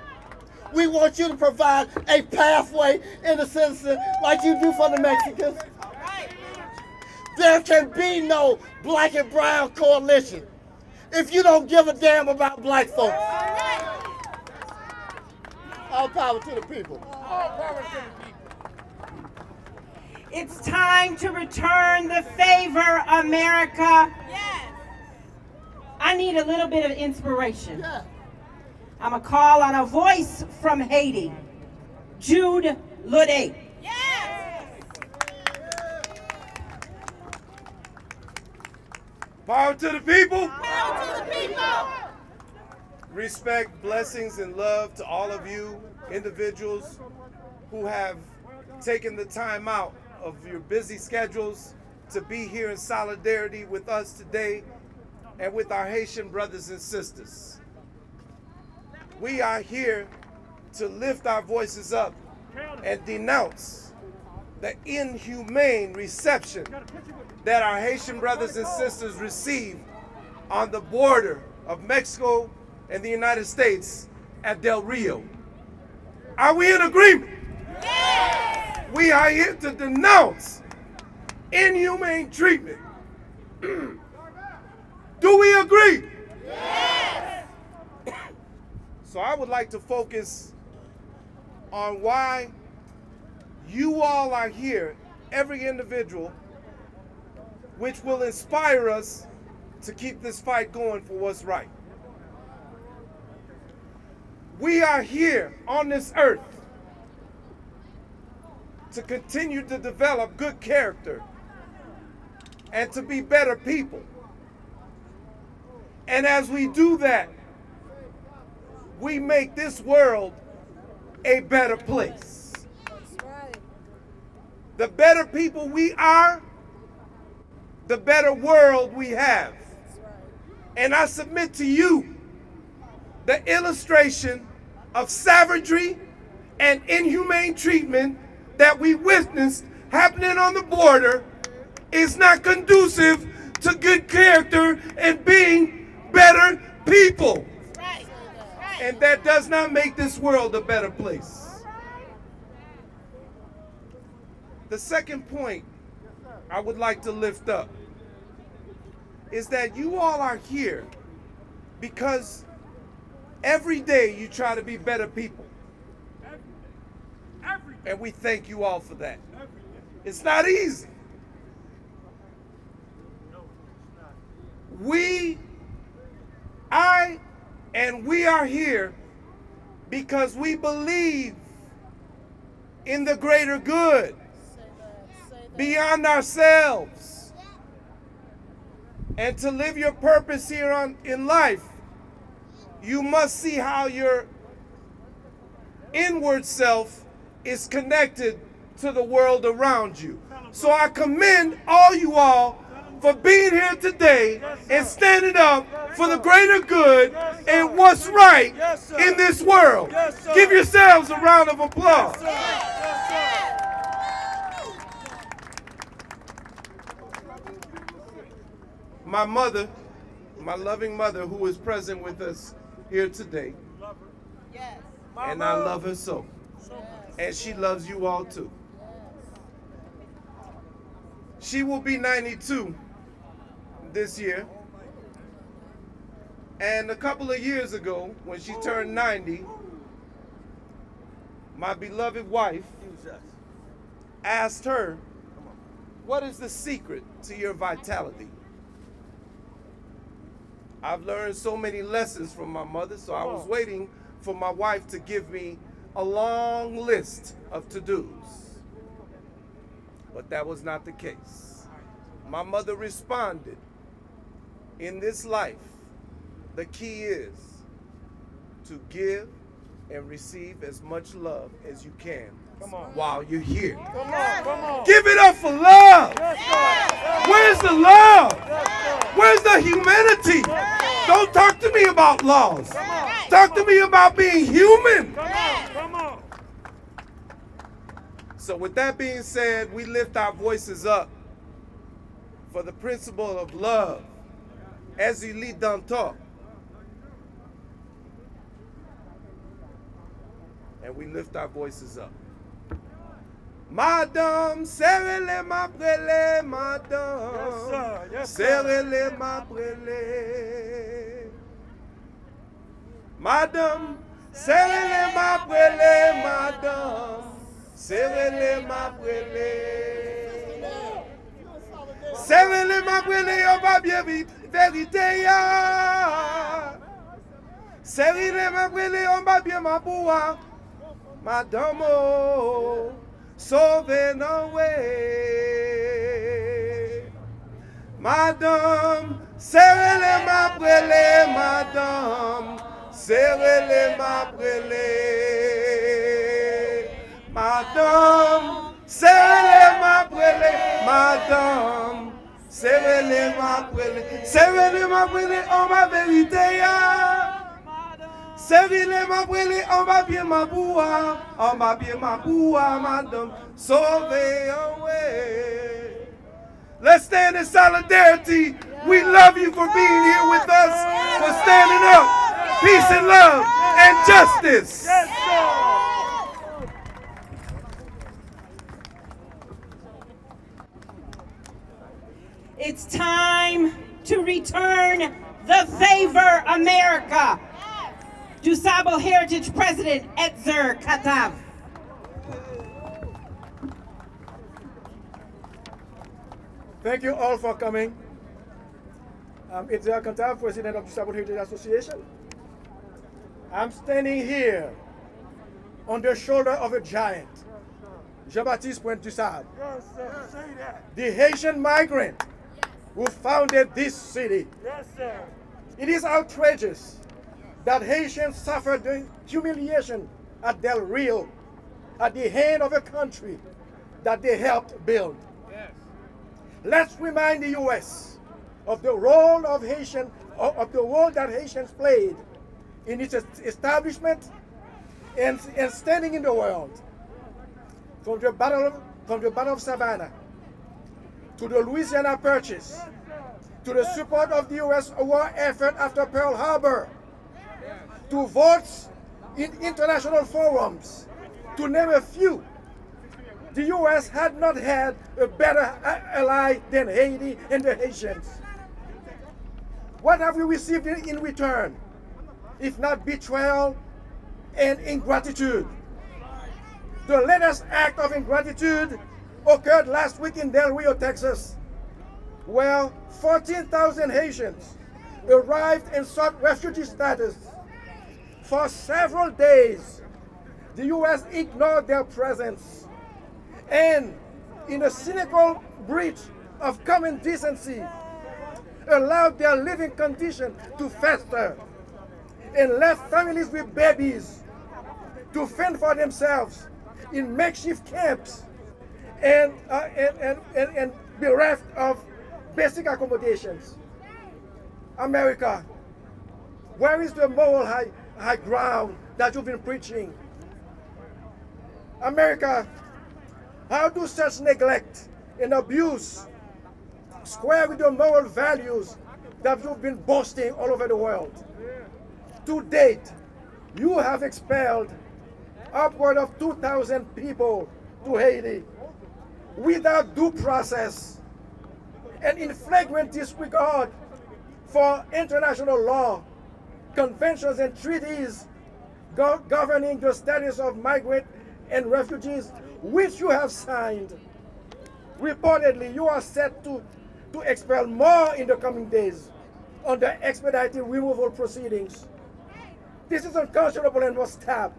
we want you to provide a pathway in the citizen like you do for the Mexicans. There can be no black and brown coalition if you don't give a damn about black folks. All power to the people. All power to the people. It's time to return the favor, America. I need a little bit of inspiration. I'm going to call on a voice from Haiti, Jude Lode. Power to the people. Power to the people. Respect, blessings, and love to all of you individuals who have taken the time out of your busy schedules to be here in solidarity with us today and with our Haitian brothers and sisters. We are here to lift our voices up and denounce the inhumane reception that our Haitian brothers and sisters receive on the border of Mexico and the United States at Del Rio. Are we in agreement? Yes! We are here to denounce inhumane treatment. Do we agree? Yes! So I would like to focus on why you all are here, every individual, which will inspire us to keep this fight going for what's right. We are here on this earth to continue to develop good character and to be better people. And as we do that, we make this world a better place. The better people we are, the better world we have. And I submit to you the illustration of savagery and inhumane treatment that we witnessed happening on the border is not conducive to good character and being better people. And that does not make this world a better place. The second point I would like to lift up is that you all are here because every day you try to be better people. And we thank you all for that. It's not easy. We are here because we believe in the greater good beyond ourselves. And to live your purpose here in life, you must see how your inward self is connected to the world around you. So I commend all you all for being here today and standing up for the greater good and what's right in this world. Give yourselves a round of applause. My mother, my loving mother, who is present with us here today, and I love her so, and she loves you all too. She will be 92 this year, and a couple of years ago, when she turned 90, my beloved wife asked her, "What is the secret to your vitality?" I've learned so many lessons from my mother, so I was waiting for my wife to give me a long list of to-dos. But that was not the case. My mother responded, "In this life, the key is to give and receive as much love as you can while you're here." Come on. Give it up for love. Where's the love? Where's the humanity? Don't talk to me about laws. Talk to me about being human. Come on. So with that being said, we lift our voices up for the principle of love as il lit dans talk. And we lift our voices up. Madame, serrez-les ma brûlée, madame. Yes, sir. Serrez-les ma brûlée. Madame, serrez-les ma brûlée, madame. Serrez-les ma brûlée. Serrez-les ma brûlée, on va bien vérité. Serrez-les ma brûlée, on va bien ma boua. Madame, oh. Sauve no way. Madame, Serele ma brele, madame. Serele ma brele, madame. Serele ma brele, madame. Serele ma brele, en ma vérité ya. Serele ma brele, en ma bien ma boua, en ma bien ma boua, madame. Sauve away. Let's stand in solidarity. We love you for being here with us, for standing up. Peace and love and justice. It's time to return the favor, America. DuSable Heritage President Etzer Katav. Thank you all for coming. I'm Etzer Katav, President of DuSable Heritage Association. I'm standing here on the shoulder of a giant, Jean-Baptiste Pointe-du-Sable, the Haitian migrant who founded this city. Yes, sir. It is outrageous that Haitians suffered the humiliation at Dell Rio at the hand of a country that they helped build. Yes. Let's remind the U.S. of the role of the role that Haitians played in its establishment and standing in the world. From the Battle of Savannah to the Louisiana Purchase, to the support of the U.S. war effort after Pearl Harbor, to votes in international forums, to name a few. The U.S. had not had a better ally than Haiti and the Haitians. What have we received in return, if not betrayal and ingratitude? The latest act of ingratitude occurred last week in Dell Rio, Texas, where 14,000 Haitians arrived and sought refugee status. For several days, the U.S. ignored their presence and, in a cynical breach of common decency, allowed their living condition to fester and left families with babies to fend for themselves in makeshift camps and bereft of basic accommodations. America, where is the moral high ground that you've been preaching? America, how do such neglect and abuse square with the moral values that you've been boasting all over the world? To date, you have expelled upward of 2,000 people to Haiti without due process and in flagrant disregard for international law, conventions and treaties governing the status of migrants and refugees, which you have signed. Reportedly, you are set to expel more in the coming days under expedited removal proceedings. This is unconscionable and must stop.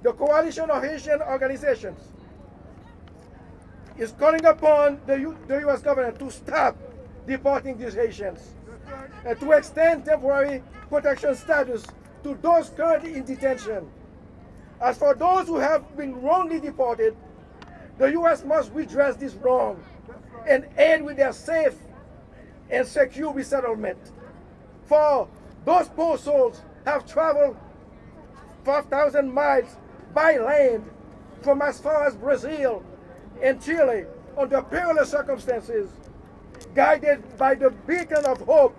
The coalition of Haitian organizations is calling upon the U.S. government to stop deporting these Haitians and to extend temporary protection status to those currently in detention. As for those who have been wrongly deported, the U.S. must redress this wrong and aid with their safe and secure resettlement. For those poor souls have traveled 5,000 miles by land from as far as Brazil and Chile under perilous circumstances, guided by the beacon of hope,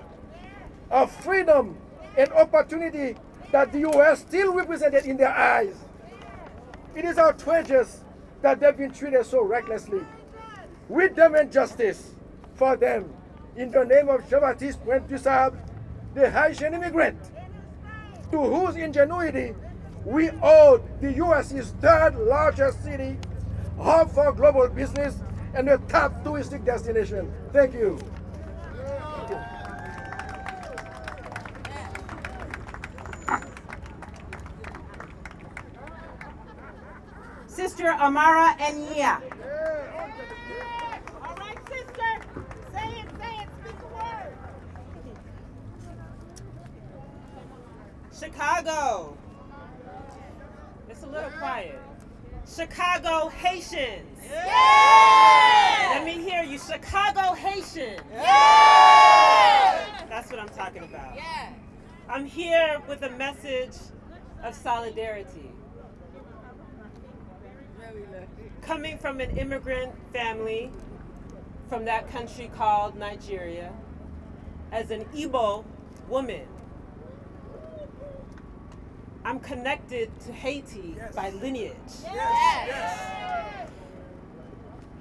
of freedom and opportunity that the U.S. still represented in their eyes. It is outrageous that they've been treated so recklessly. We demand justice for them in the name of Jean-Baptiste Pointe-du-Sable, the Haitian immigrant, to whose ingenuity we owe the U.S.'s third largest city, hub for global business, and a top touristic destination. Thank you. Sister Amara Enya. All right, sister. Say it, speak a word. Chicago. It's a little quiet. Chicago Haitians. Yeah! Let me hear you. Chicago Haitians. Yeah! That's what I'm talking about. Yeah. I'm here with a message of solidarity. Coming from an immigrant family from that country called Nigeria, as an Igbo woman, I'm connected to Haiti by lineage. Yes.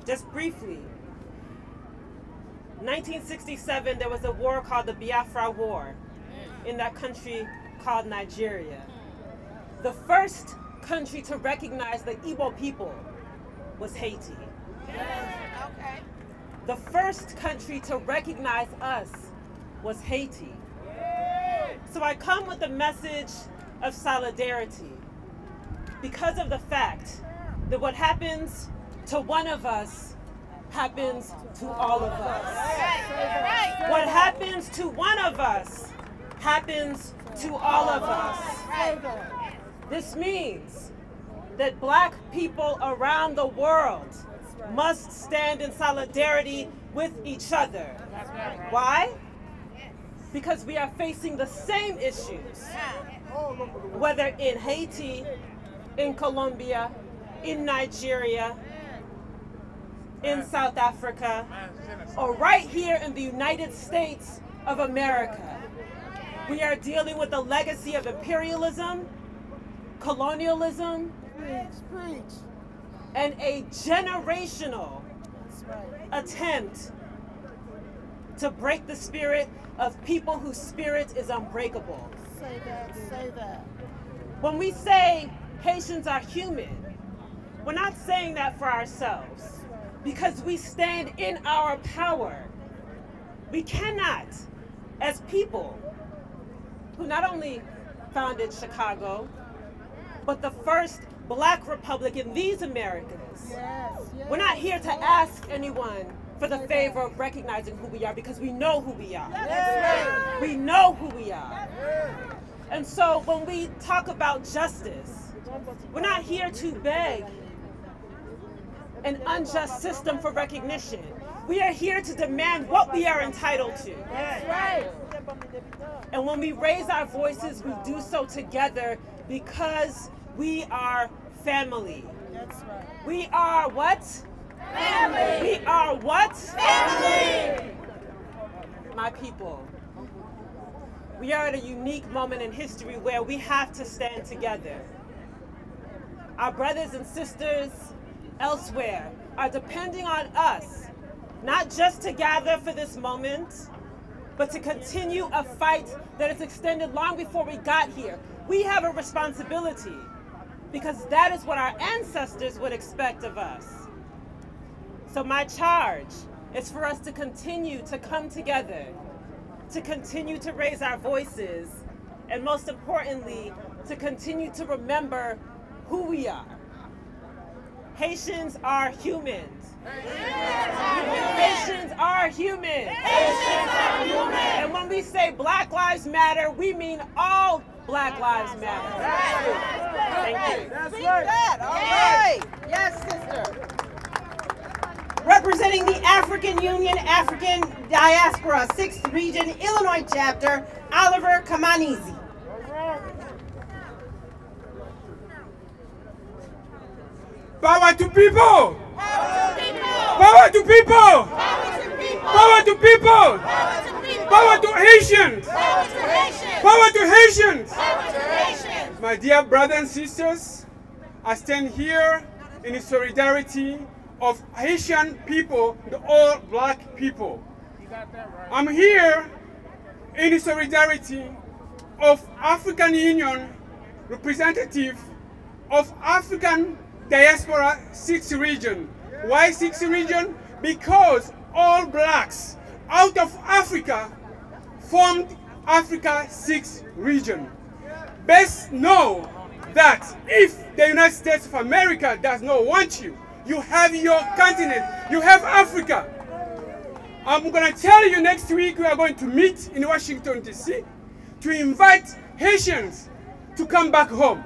Just briefly, 1967, there was a war called the Biafra War in that country called Nigeria. The first country to recognize the Igbo people was Haiti. Okay. The first country to recognize us was Haiti. So I come with a message of solidarity because of the fact that what happens to one of us happens to all of us. What happens to one of us happens to all of us. This means that Black people around the world must stand in solidarity with each other. Why? Because we are facing the same issues, whether in Haiti, in Colombia, in Nigeria, in South Africa, or right here in the United States of America. We are dealing with the legacy of imperialism, colonialism, and a generational attempt to break the spirit of people whose spirit is unbreakable. Say that, say that. When we say Haitians are human, we're not saying that for ourselves, because we stand in our power. We cannot, as people who not only founded Chicago, but the first Black republic in these Americas. Yes, yes. We're not here to ask anyone for the favor of recognizing who we are, because we know who we are. Yes. We know who we are. And so when we talk about justice, we're not here to beg an unjust system for recognition. We are here to demand what we are entitled to. That's right. And when we raise our voices, we do so together because we are family. That's right. We are what? Family. We are what? Family. My people, we are at a unique moment in history where we have to stand together. Our brothers and sisters elsewhere are depending on us, not just to gather for this moment, but to continue a fight that is extended long before we got here. We have a responsibility, because that is what our ancestors would expect of us. So my charge is for us to continue to come together, to continue to raise our voices, and most importantly, to continue to remember who we are. Haitians are humans. Haitians are human. Haitians are human. And when we say Black Lives Matter, we mean all Black Lives Matter. Thank you. That's right. All right. Yes, sister. Representing the African Union, African Diaspora, 6th Region, Illinois Chapter, Oliver Kamanizi. Power to people! Power to people! Power to people! Power to Haitians! Power to Haitians! My dear brothers and sisters, I stand here in solidarity of Haitian people, the all Black people. I'm here in solidarity of African Union representative of African Diaspora 6th Region. Why 6th Region? Because all Blacks out of Africa formed Africa 6th Region. Best know that if the United States of America does not want you, you have your continent, you have Africa. I'm going to tell you next week we are going to meet in Washington, D.C. to invite Haitians to come back home.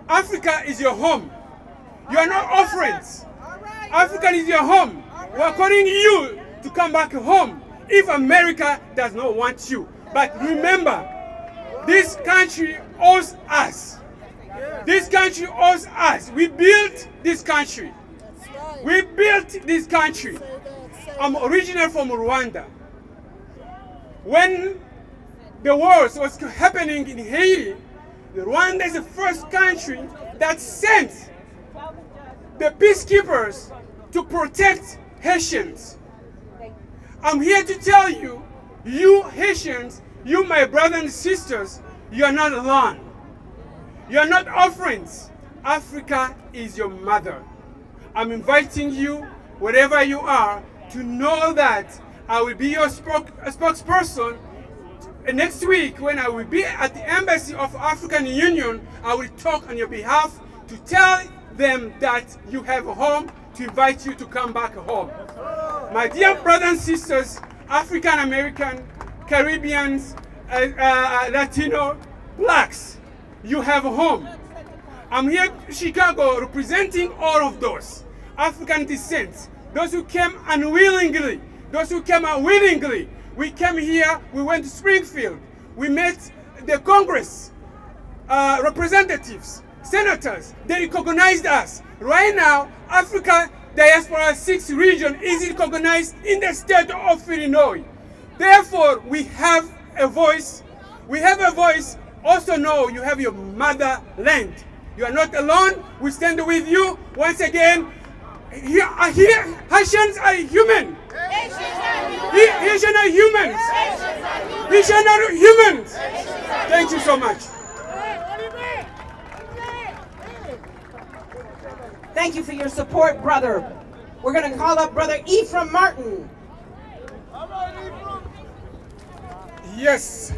Africa is your home. You are not orphans. Africa is your home. We are calling you to come back home if America does not want you. But remember, this country owes us. This country owes us. We built this country. We built this country. I'm originally from Rwanda. When the wars was happening in Haiti, Rwanda is the first country that sent the peacekeepers to protect Haitians. I'm here to tell you, you Haitians, you my brothers and sisters, you are not alone. You are not orphans. Africa is your mother. I'm inviting you, wherever you are, to know that I will be your spokesperson next week when I will be at the Embassy of African Union. I will talk on your behalf to tell them that you have a home, to invite you to come back home. My dear brothers and sisters, African American, Caribbeans, Latino, blacks, you have a home. I'm here in Chicago representing all of those African descent, those who came unwillingly, those who came willingly. We came here, we went to Springfield, we met the Congress representatives, senators, they recognized us. Right now, Africa Diaspora 6 region is recognized in the state of Illinois. Therefore, we have a voice. We have a voice. Also know you have your motherland. You are not alone. We stand with you. Once again, Haitians are human. Haitians are humans. Haitians are humans. Thank you so much. Thank you for your support, brother. We're going to call up Brother Ephraim Martin. Yes.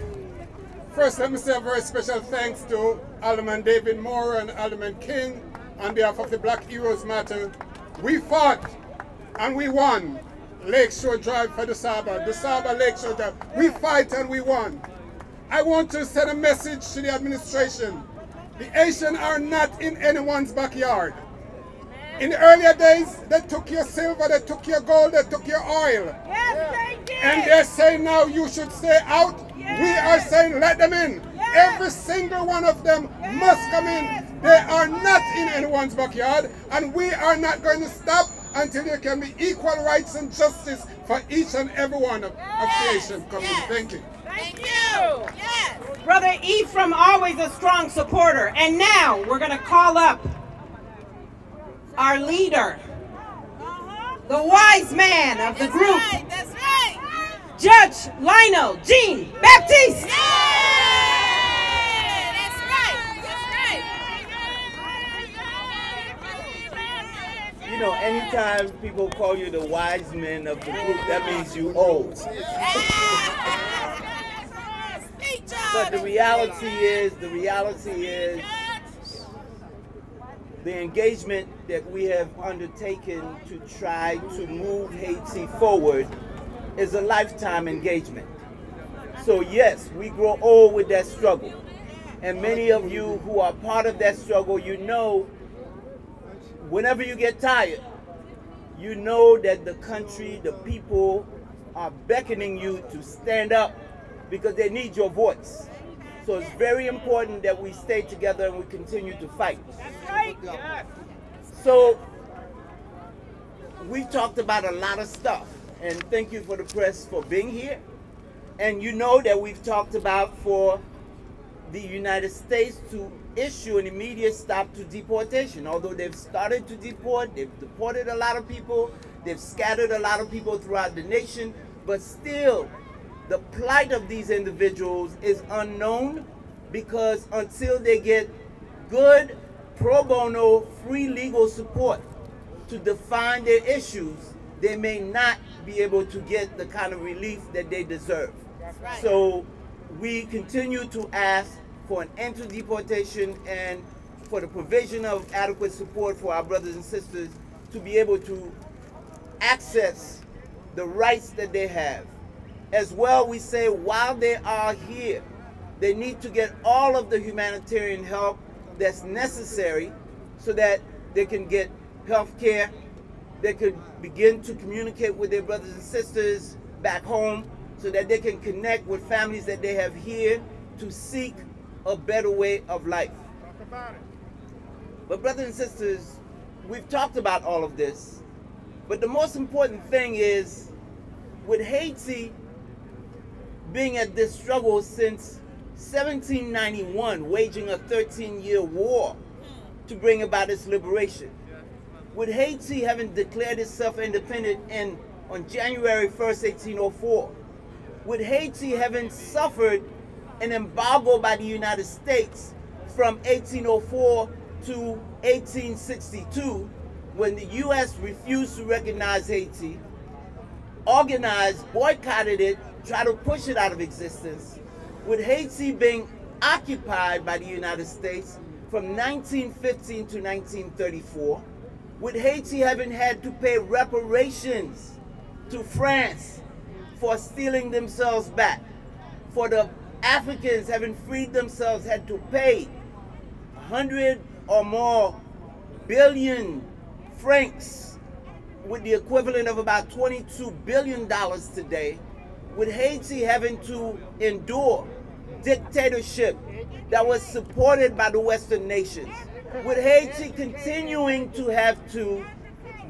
First, let me say a very special thanks to Alderman David Moore and Alderman King on behalf of the Black Heroes Matter. We fought and we won Lakeshore Drive for the Saba Lakeshore Drive. We fight and we won. I want to send a message to the administration. The Haitians are not in anyone's backyard. In the earlier days, they took your silver, they took your gold, they took your oil. Yes, they did. And they're saying now you should stay out. Yes. We are saying let them in. Yes. Every single one of them must come in. They are not in anyone's backyard, and we are not going to stop until there can be equal rights and justice for each and every one of the Haitian community. Thank you. Thank you. Yes. Brother Ephraim, always a strong supporter. And now we're going to call up our leader, the wise man of the group, That's right. Judge Lionel Jean Baptiste. That's right. You know, anytime people call you the wise man of the group, that means you old. But the reality is, the engagement that we have undertaken to try to move Haiti forward is a lifetime engagement. So yes, we grow old with that struggle. And many of you who are part of that struggle, you know, whenever you get tired, you know that the country, the people are beckoning you to stand up because they need your voice. So it's very important that we stay together and we continue to fight. That's right. Yes. So we talked about a lot of stuff, and thank you for the press for being here. And you know that we've talked about for the United States to issue an immediate stop to deportation. Although they've started to deport, they've deported a lot of people, they've scattered a lot of people throughout the nation, but still the plight of these individuals is unknown, because until they get good pro bono free legal support to define their issues, they may not be able to get the kind of relief that they deserve. That's right. So we continue to ask for an end to deportation and for the provision of adequate support for our brothers and sisters to be able to access the rights that they have. As well, we say while they are here, They need to get all of the humanitarian help that's necessary so that they can get health care, they could begin to communicate with their brothers and sisters back home so that they can connect with families that they have here to seek a better way of life. But brothers and sisters, we've talked about all of this, but the most important thing is, with Haiti being at this struggle since 1791, waging a 13-year war to bring about its liberation, with Haiti having declared itself independent on January 1st, 1804, with Haiti having suffered an embargo by the United States from 1804 to 1862, when the U.S. refused to recognize Haiti, organized, boycotted it, tried to push it out of existence, with Haiti being occupied by the United States from 1915 to 1934, with Haiti having had to pay reparations to France for stealing themselves back, for the Africans having freed themselves had to pay 100 or more billion francs, with the equivalent of about $22 billion today, with Haiti having to endure dictatorship that was supported by the Western nations, with Haiti continuing to have to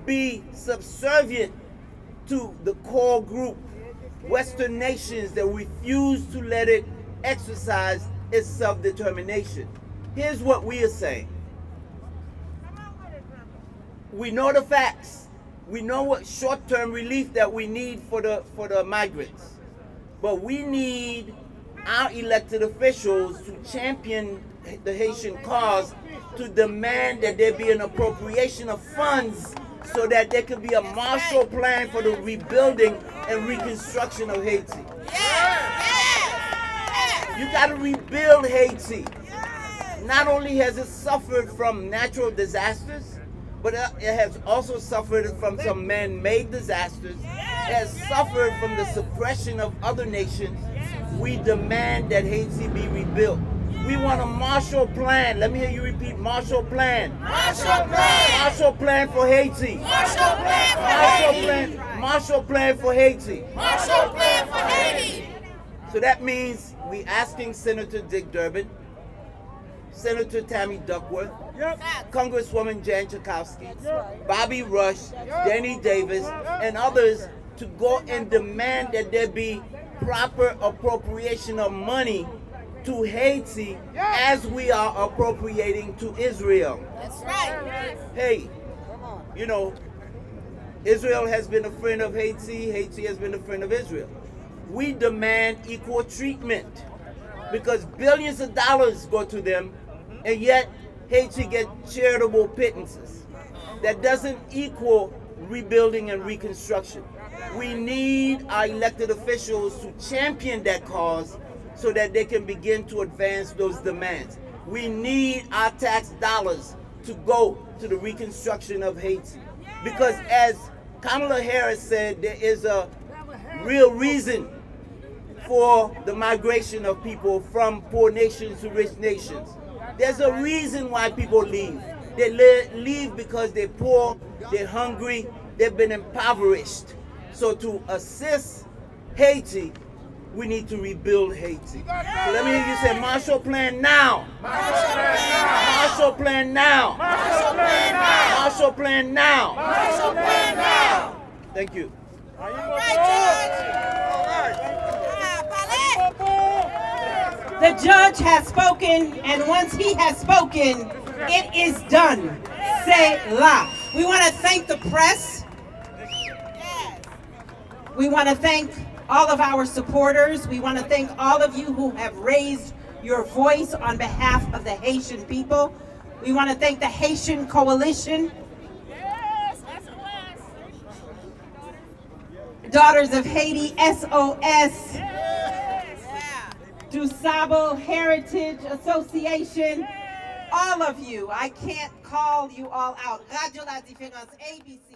be subservient to the core group, Western nations that refuse to let it exercise its self-determination. Here's what we are saying. We know the facts. We know what short-term relief that we need for the migrants. But we need our elected officials to champion the Haitian cause, to demand that there be an appropriation of funds so that there could be a Marshall Plan for the rebuilding and reconstruction of Haiti. You got to rebuild Haiti. Not only has it suffered from natural disasters, but it has also suffered from some man-made disasters. It has suffered from the suppression of other nations. We demand that Haiti be rebuilt. We want a Marshall Plan. Let me hear you repeat, Marshall Plan. Marshall Plan. Marshall Plan for Haiti. Marshall Plan for Haiti. Marshall Plan for Haiti. Marshall Plan for Haiti. So that means we asking Senator Dick Durbin, Senator Tammy Duckworth, Congresswoman Jan Chakowski, Bobby Rush, Danny Davis, and others to go and demand that there be proper appropriation of money to Haiti as we are appropriating to Israel. That's right. Hey, you know, Israel has been a friend of Haiti, Haiti has been a friend of Israel. We demand equal treatment because billions of dollars go to them, and yet Haiti gets charitable pittances. That doesn't equal rebuilding and reconstruction. We need our elected officials to champion that cause so that they can begin to advance those demands. We need our tax dollars to go to the reconstruction of Haiti. Because as Kamala Harris said, there is a real reason for the migration of people from poor nations to rich nations. There's a reason why people leave. They leave because they're poor, they're hungry, they've been impoverished. So to assist Haiti, we need to rebuild Haiti. So let me hear you say Marshall Plan now. Marshall Plan now. Marshall Plan now. Marshall Plan now. Marshall Plan now. Thank you. The judge has spoken, and once he has spoken, it is done. Say la. We want to thank the press. We want to thank all of our supporters. We want to thank all of you who have raised your voice on behalf of the Haitian people. We want to thank the Haitian Coalition, Daughters of Haiti, SOS, Du Sable Heritage Association, all of you. I can't call you all out. Radio La Différence, ABC.